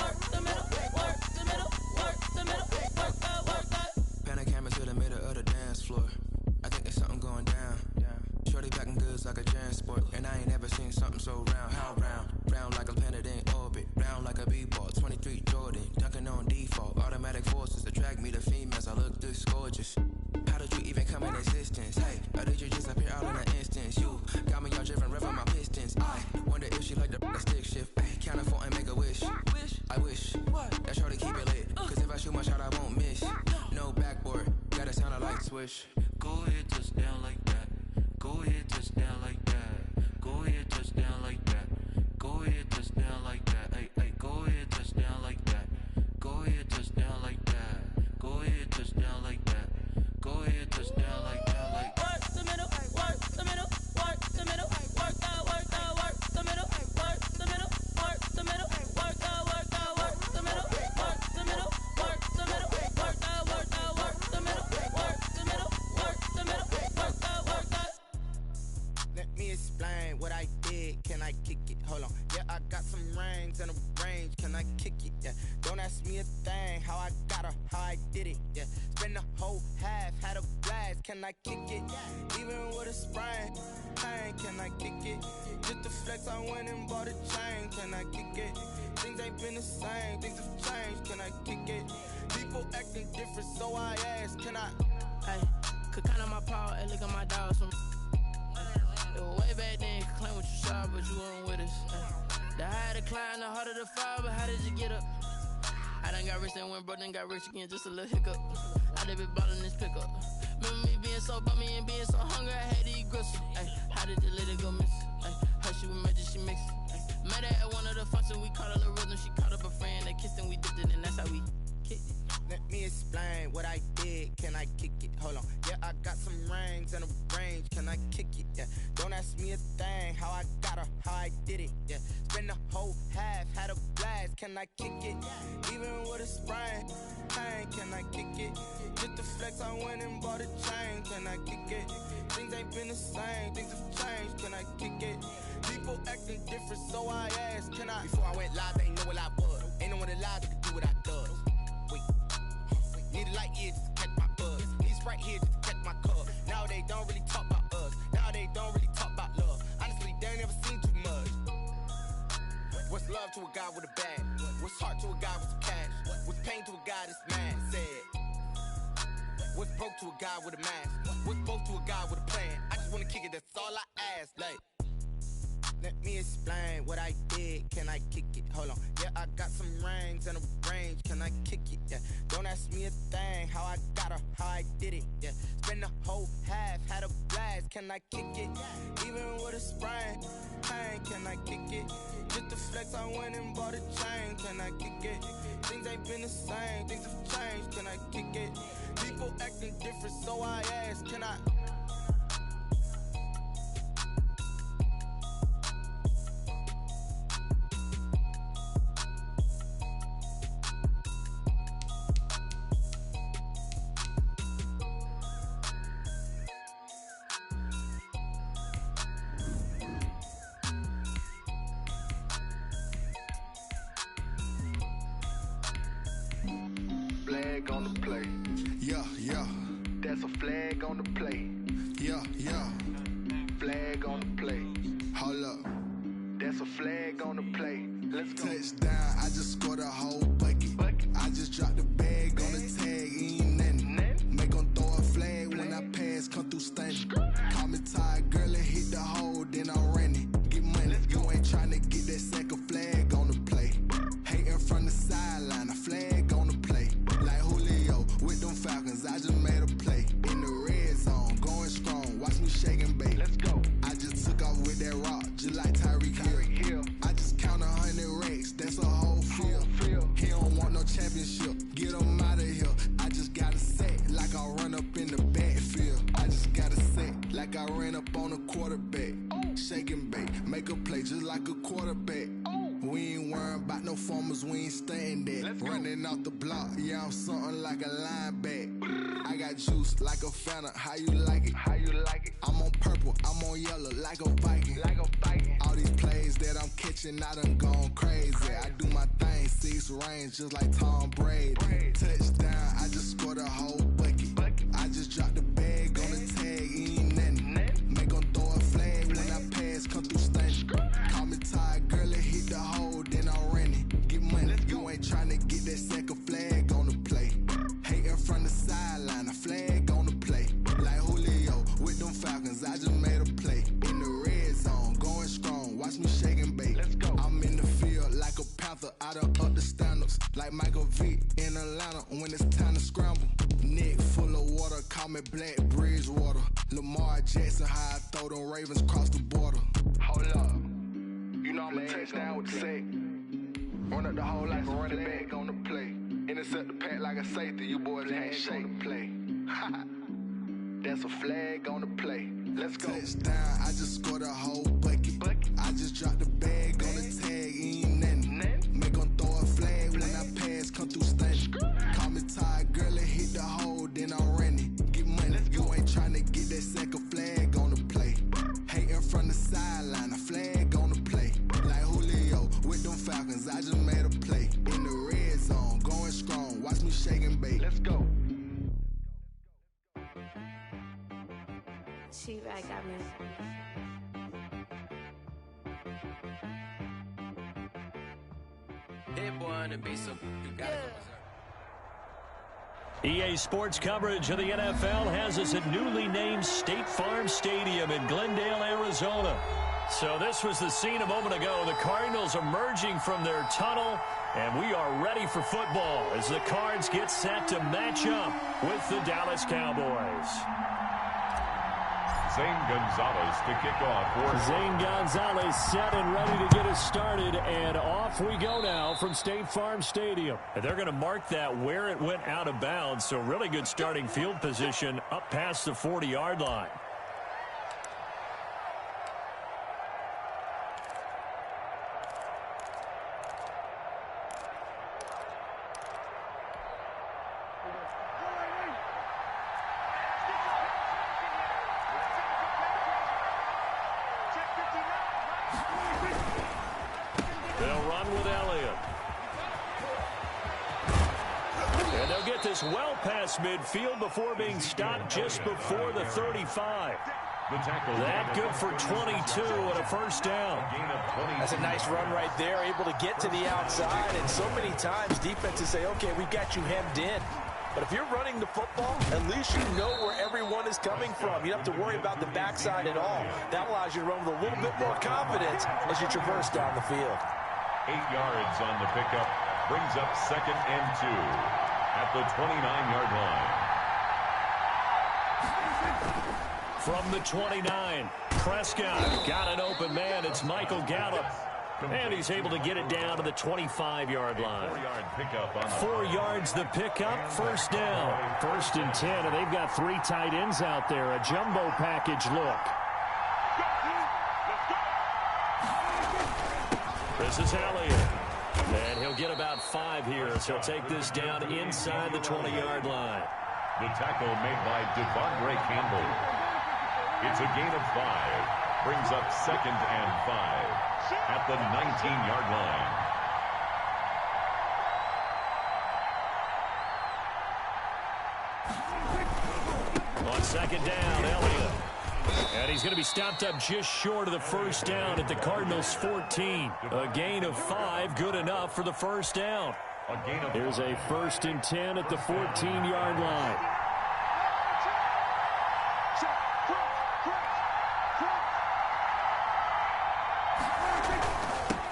work the middle, work the middle, work the middle, work the. Pan a camera to the middle of the dance floor. I think there's something going down. Shorty packing goods like a transport, and I ain't ever seen something so round. How round? Round like a planet in orbit, round like a b-ball. 23 Jordan, dunking on default. Automatic forces attract me to females. I look this gorgeous. How did you even come in existence? Hey, or did you just appear all in an instance? You got me all driven, revving my pistons. I wonder if she like the stick shift. Ay, count it 4 and make a wish. I wish that shorty keep it lit. 'Cause if I shoot my shot, I won't miss. No backboard, gotta sound a light switch. Go ahead, touch down like that. Go ahead, touch down like that. Go ahead, touch down like that. Go ahead, touch down like that. Hey, hey, go ahead, touch down like that. Go ahead, touch down like that. Go ahead, touch down like that. Go ahead, touch down like that. Like work the middle, work the middle, work the middle, work the middle, work the middle, work the middle, work the middle, work the middle, work the middle, work the middle, work the middle, work the middle, work the. Let me explain what I did. Can I kick it? Hold on. Yeah, I got some rings and a range. Can I kick it? Yeah. Don't ask me a thing. How I got her, how I did it. Yeah. Spend the whole half, had a blast. Can I kick it? Even with a sprain. Hey, can I kick it? Just to flex, I went and bought a chain. Can I kick it? Things ain't been the same. Things have changed. Can I kick it? People acting different, so I ask. Can I? Hey, could count on my power and look at my dogs from. Way back then, you could claim what you saw, but you weren't with us. The higher the climb, the harder the fall, but how did you get up? I done got rich and went broke, then got rich again, just a little hiccup. I done been ballin' this pickup. Remember me being so bummy and being so hungry, I had to eat gristle. Ay, how did the lady go miss? Ay, her she was magic, she mixed. Met her at one of the functions, we caught a little rhythm. She caught up a friend, they kissed and we dipped it, and that's how we kicked it. Let me explain what I did. Can I kick it? Hold on. Yeah, I got some rings and a range. Can I kick it? Yeah. Don't ask me a thing. How I got her, how I did it. Yeah. Spend the whole half, had a blast. Can I kick it? Even with a sprain. Pain, can I kick it? Just the flex, I went and bought a chain. Can I kick it? Things ain't been the same. Things have changed. Can I kick it? People acting different, so I asked. Can I? Before I went live, they ain't know what I was. Ain't no one alive that could do what I does. Need a light here just to catch my buzz. Need Sprite here just to catch my cup. Now they don't really talk about us. Now they don't really talk about love. Honestly, they ain't never seen too much. What's love to a guy with a bag? What's heart to a guy with some cash? What's pain to a guy that's mad? Said. What's broke to a guy with a mask? What's both to a guy with a plan? I just wanna kick it, that's all I ask. Like, let me explain what I did. Can I kick it? Hold on. Yeah, I got some rings and a range. Can I kick it? Yeah. Don't ask me a thing. How I got her, how I did it. Yeah. Spend the whole half, had a blast. Can I kick it? Even with a sprain. Pain, can I kick it? Just the flex, I went and bought a chain. Can I kick it? Things ain't been the same. Things have changed. Can I kick it? People acting different, so I ask. Can I? Flag on the play. Yeah, yeah. That's a flag on the play. Yeah, yeah. Flag on the play. Hold up. That's a flag on the play. Let's go. Touchdown, I just scored a whole bucket. I just dropped the bag on the tag, ain't nothing. Make 'em throw a flag when I pass, come through stunning. Call me tired, girl, and hit the hole, then I'm running. Get money, you ain't tryna get that second flag on the play. Hating from the sideline, a flag on the play. Like Julio with them Falcons, I just made a play. In the red zone, going strong, watch me shake and bake. Let's go. I just took off with that rock, just like Tyreek Hill. I just count 100 racks, that's a whole field. He don't want no championship, get him out of here. I just gotta set like I run up in the backfield. I just gotta set like I ran up on a quarterback. Shake and bake, make a play just like a quarterback. We ain't worrying about no formers, we ain't staying there. Running off the block, yeah, I'm something like a lineback. I got juice like a Fanta, how you like it? How you like it? I'm on purple, I'm on yellow like a Viking. Like a Viking. All these plays that I'm catching, I done gone crazy. I do my thing, 6 range just like Tom Brady. Touchdown, I just scored a whole bucket. I just dropped the bag on the tag, ain't nothing. Make 'em throw a flag when I pass, come through stunning. Call me tired, girl, and hit the hole, then I'm running. Get money, you ain't tryna get that second flag on the play. Hating from the sideline, a flag on the play. Like Julio with them Falcons, I just made a play. In the red zone, going strong, watch me shake and bake. Let's go. I'm in the field like a Panther, I done up the standards. Like Michael Vick in Atlanta when it's time to scramble. Neck full of water, call me Black Bridgewater. Lamar Jackson, how I throw them Ravens cross the border. Hold up. You know I'm a touchdown with the sack. Run up the whole like a running back on the play. Intercept the pack like a safety, you boys ain't shake the play. That's a flag on the play. Let's go. Touchdown, I just scored a whole bucket. I just dropped the bag on the tag, ain't nothing. Make 'em throw a flag when I pass, come through stunning. Call me tired, girl, and hit the hole, then I'm running. Get money, you ain't tryna get that second flag on the play. Hating from the sideline, a flag on the play. Like Julio with them Falcons, I just made a play. In the red zone, going strong, watch me shake and bake. Let's go. She right got me. That boy on the beat, so you gotta go. EA Sports coverage of the NFL has us at newly named State Farm Stadium in Glendale, Arizona. So this was the scene a moment ago. The Cardinals emerging from their tunnel, and we are ready for football as the Cards get set to match up with the Dallas Cowboys. Zane Gonzalez to kick off. Zane Gonzalez set and ready to get us started, and off we go now from State Farm Stadium. And they're going to mark that where it went out of bounds, so really good starting field position up past the 40-yard line. Well past midfield before being stopped just before the 35. That good for 22 and a first down. That's a nice run right there, able to get to the outside. And so many times defenses say, okay, we've got you hemmed in. But if you're running the football, at least you know where everyone is coming from. You don't have to worry about the backside at all. That allows you to run with a little bit more confidence as you traverse down the field. 8 yards on the pickup. Brings up 2nd and 2. At the 29-yard line. From the 29, Prescott got an open man. It's Michael Gallup. And he's able to get it down to the 25-yard line. 4-yard pickup on 4 yards the pickup, first down. 1st and 10, and they've got 3 tight ends out there. A jumbo package look. This is Elliott. And he'll get about 5 here, so he'll take this down inside the 20-yard line. The tackle made by Devondre Campbell. It's a gain of 5. Brings up 2nd and 5 at the 19-yard line. On 2nd down, Elliott. And he's going to be stopped up just short of the first down at the Cardinals' 14. A gain of 5, good enough for the first down. Here's a 1st and 10 at the 14-yard line.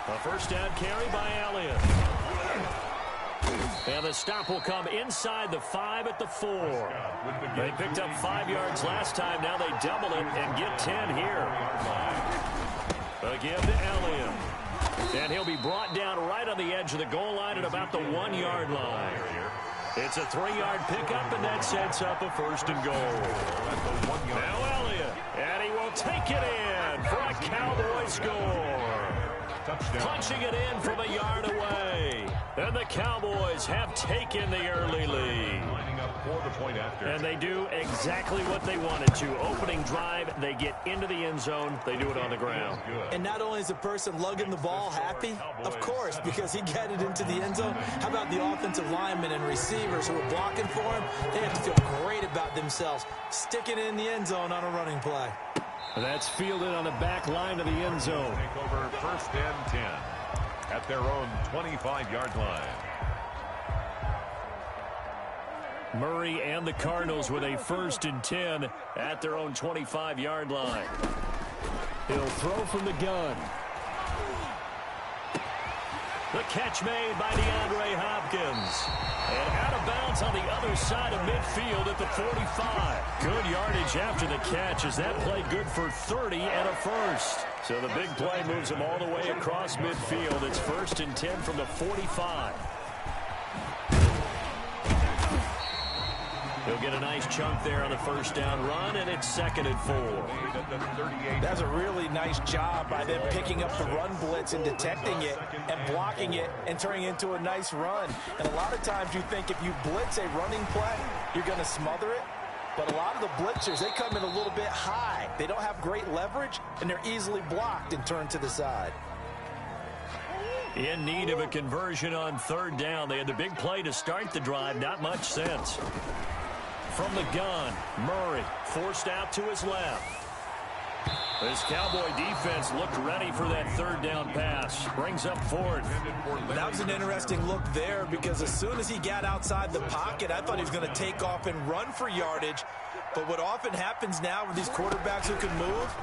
A first down carry by Elliott. And the stop will come inside the 5 at the 4. They picked up 5 yards last time. Now they double it and get 10 here. Again to Elliott. And he'll be brought down right on the edge of the goal line at about the 1-yard line. It's a 3-yard pickup, and that sets up a 1st and goal. Now Elliott. And he will take it in for a Cowboy score. Punching it in from a yard away. And the Cowboys have taken the early lead. And they do exactly what they wanted to. Opening drive, they get into the end zone. They do it on the ground. And not only is the person lugging the ball happy, of course, because he got it into the end zone. How about the offensive linemen and receivers who are blocking for him? They have to feel great about themselves, sticking it in the end zone on a running play. That's fielded on the back line of the end zone. Take over 1st and 10 at their own 25-yard line. Murray and the Cardinals with a 1st and 10 at their own 25-yard line. He'll throw from the gun. The catch made by DeAndre Hopkins. And out of bounds on the other side of midfield at the 45. Good yardage after the catch as that play good for 30 and a first. So the big play moves him all the way across midfield. It's 1st and 10 from the 45. He'll get a nice chunk there on the first down run, and it's 2nd and 4. That's a really nice job by them picking up the run blitz and detecting it and blocking it and turning it into a nice run. And a lot of times you think if you blitz a running play, you're going to smother it. But a lot of the blitzers, they come in a little bit high. They don't have great leverage, and they're easily blocked and turned to the side. In need of a conversion on 3rd down. They had the big play to start the drive. Not much sense. From the gun, Murray forced out to his left. This Cowboy defense looked ready for that 3rd down pass. Brings up 4th. That was an interesting look there because as soon as he got outside the pocket, I thought he was going to take off and run for yardage. But what often happens now with these quarterbacks who can move,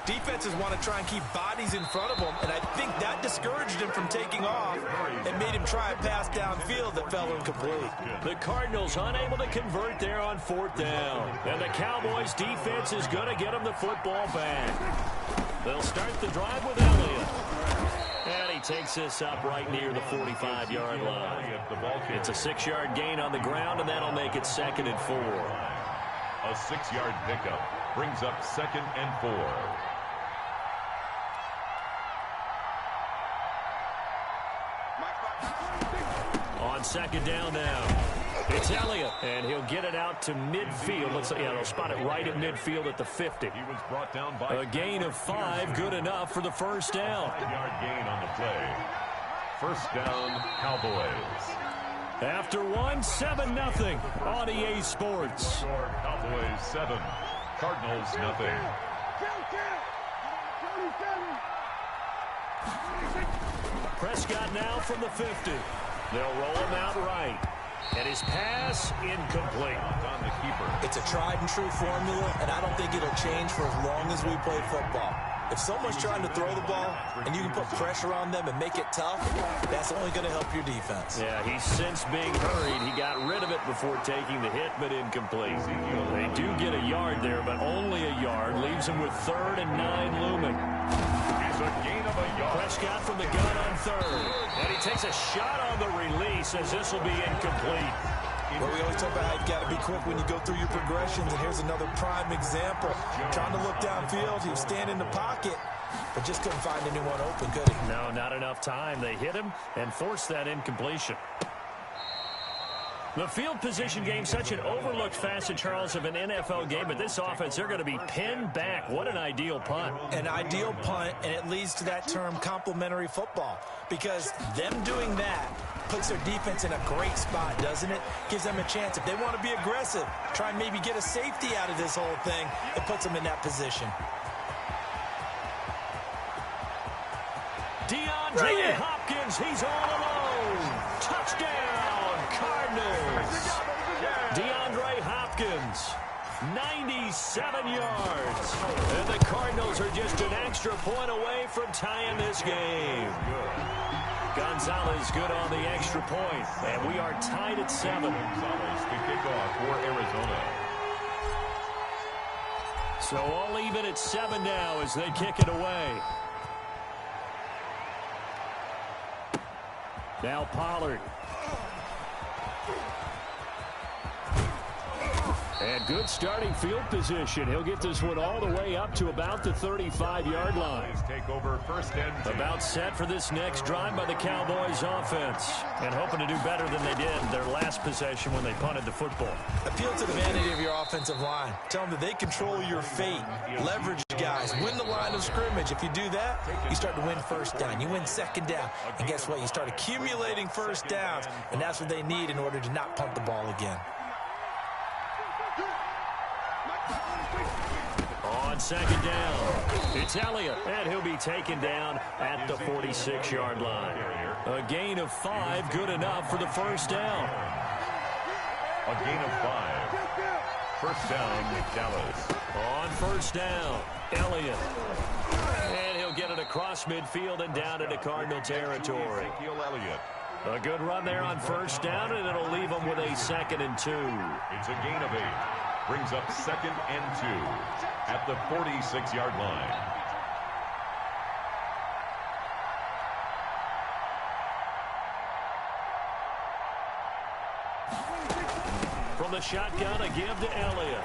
Defenses want to try and keep bodies in front of them, and I think that discouraged him from taking off and made him try a pass downfield that fell incomplete. The Cardinals unable to convert there on 4th down. And the Cowboys defense is going to get them the football back. They'll start the drive with Elliott. And he takes this up right near the 45-yard line. It's a 6-yard gain on the ground, and that'll make it 2nd and 4. A 6-yard pickup brings up 2nd and 4. On 2nd down now. It's Elliott, and he'll get it out to midfield. They'll spot it right at midfield at the 50. He was brought down by a gain of 5, good enough for the first down. 5-yard gain on the play. First down, Cowboys. After 7-0 on EA Sports. Score Cowboys 7, Cardinals nothing. Prescott now from the 50. They'll roll him out right. And his pass incomplete. On the keeper. It's a tried and true formula, and I don't think it'll change for as long as we play football. If someone's trying to throw the ball and you can put pressure on them and make it tough, that's only going to help your defense. Yeah, he's since being hurried. He got rid of it before taking the hit, but incomplete. They do get a yard there, but only a yard. Leaves him with 3rd and 9 looming. It's a gain of a yard. Prescott from the gun on 3rd. And he takes a shot on the release as this will be incomplete. Well, we always talk about how you've got to be quick when you go through your progressions, and here's another prime example. Trying to look downfield, he was standing in the pocket, but just couldn't find anyone open, could he? No, not enough time. They hit him and forced that incompletion. The field position game, such an overlooked facet, Charles, of an NFL game, but this offense, they're going to be pinned back. What an ideal punt. An ideal punt, and it leads to that term complementary football, because them doing that puts their defense in a great spot, doesn't it? Gives them a chance. If they want to be aggressive, try and maybe get a safety out of this whole thing, it puts them in that position. DeAndre Hopkins, he's all alone. Touchdown, Cardinals. DeAndre Hopkins, 97 yards. And the Cardinals are just an extra point away from tying this game. Gonzalez good on the extra point, and we are tied at 7. Gonzalez to kick off for Arizona. So all even at 7 now as they kick it away. Now Pollard. And good starting field position. He'll get this one all the way up to about the 35-yard line. Take over 1st and 10. About set for this next drive by the Cowboys offense. And hoping to do better than they did their last possession when they punted the football. Appeal to the vanity of your offensive line. Tell them that they control your fate. Leverage guys. Win the line of scrimmage. If you do that, you start to win 1st down. You win 2nd down. And guess what? You start accumulating 1st downs. And that's what they need in order to not punt the ball again. On 2nd down, it's Elliott, and he'll be taken down at the 46-yard line. A gain of 5, good enough for the 1st down. A gain of 5. 1st down, Dallas. On 1st down, Elliott. And he'll get it across midfield and down into Cardinal territory. A good run there on 1st down, and it'll leave them with a 2nd and 2. It's a gain of 8. Brings up 2nd and 2 at the 46-yard line. From the shotgun, a give to Elliott.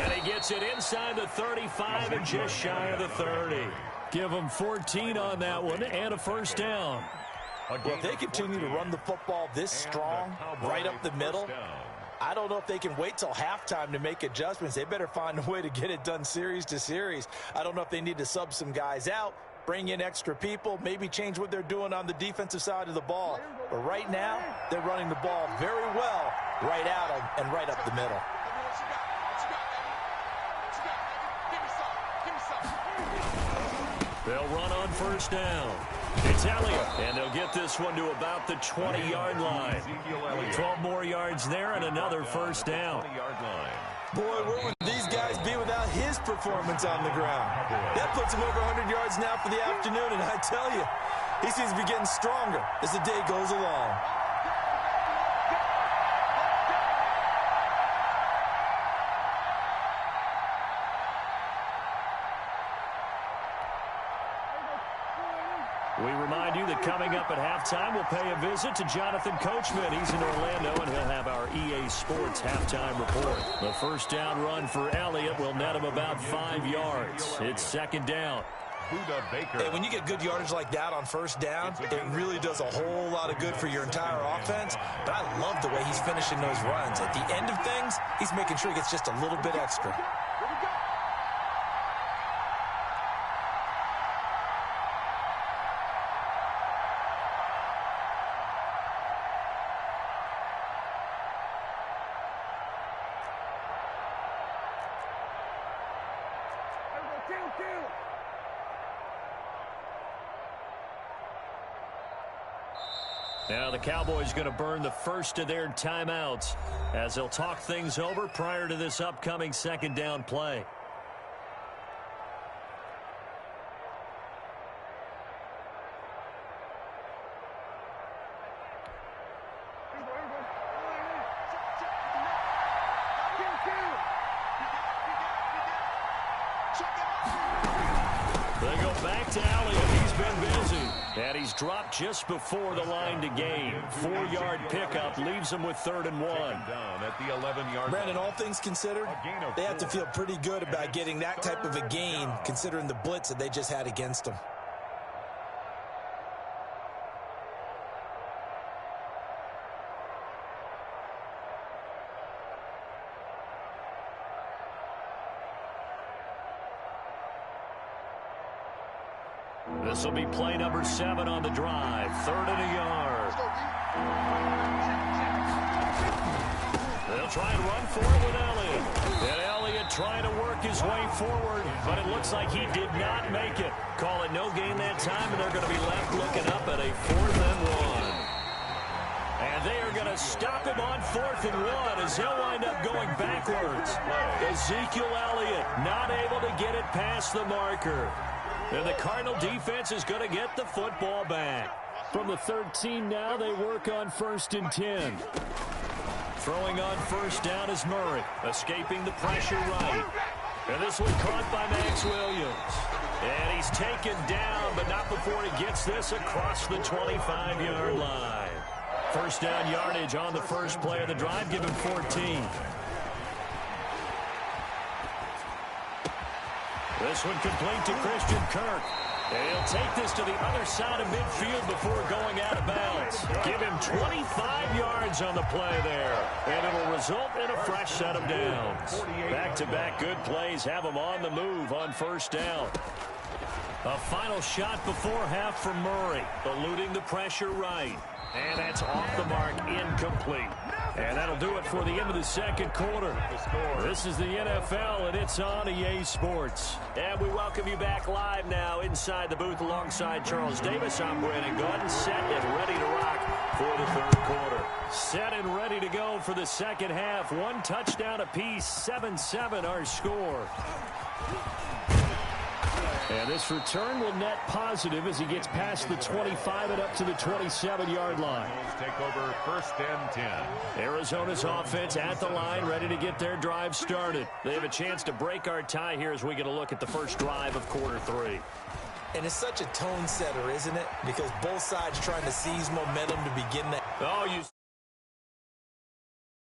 And he gets it inside the 35 and just shy of the 30. Give him 14 on that one and a 1st down. Well, if they continue to run the football this strong, right up the middle, I don't know if they can wait till halftime to make adjustments. They better find a way to get it done series to series. I don't know if they need to sub some guys out, bring in extra people, maybe change what they're doing on the defensive side of the ball. But right now, they're running the ball very well right at them and right up the middle. They'll run on 1st down. It's Elliott, and they'll get this one to about the 20-yard line. 12 more yards there and another first down. Boy, where would these guys be without his performance on the ground? That puts him over 100 yards now for the afternoon, and I tell you, he seems to be getting stronger as the day goes along. We remind you that coming up at halftime, we'll pay a visit to Jonathan Coachman. He's in Orlando, and he'll have our EA Sports halftime report. The first down run for Elliott will net him about 5 yards. It's second down. Hey, when you get good yardage like that on first down, it really does a whole lot of good for your entire offense. But I love the way he's finishing those runs. At the end of things, he's making sure he gets just a little bit extra. Now the Cowboys going to burn the first of their timeouts as they'll talk things over prior to this upcoming second down play. They go back to Elliott. He's been busy. And he's dropped just before the line to gain. 4-yard pickup leaves him with 3rd and 1. Down at the 11-yard. Brandon, all things considered, they have to feel pretty good about getting that type of a gain, considering the blitz that they just had against them. This will be play number 7 on the drive. 3rd and a yard. They'll try and run for it with Elliott. And Elliott trying to work his way forward, but it looks like he did not make it. Call it no gain that time, and they're going to be left looking up at a 4th and 1. And they are going to stop him on 4th and 1 as he'll wind up going backwards. Ezekiel Elliott not able to get it past the marker. And the Cardinal defense is going to get the football back. From the 13 now, they work on 1st and 10. Throwing on first down is Murray, escaping the pressure right. And this one caught by Max Williams. And he's taken down, but not before he gets this across the 25-yard line. First down yardage on the first play of the drive, give him 14. This one complete to Christian Kirk. And he'll take this to the other side of midfield before going out of bounds. Give him 25 yards on the play there. And it'll result in a fresh set of downs. Back-to-back good plays have him on the move on first down. A final shot before half from Murray, eluding the pressure right. And that's off the mark, incomplete. And that'll do it for the end of the second quarter. This is the NFL, and it's on EA Sports. And we welcome you back live now inside the booth alongside Charles Davis. I'm Brandon Gordon, set and ready to rock for the third quarter. Set and ready to go for the second half. 1 touchdown apiece, 7-7 our score. And this return will net positive as he gets past the 25 and up to the 27-yard line. Take over 1st and 10. Arizona's offense at the line, ready to get their drive started. They have a chance to break our tie here as we get a look at the first drive of quarter 3. And it's such a tone setter, isn't it? Because both sides trying to seize momentum to begin that. Oh, you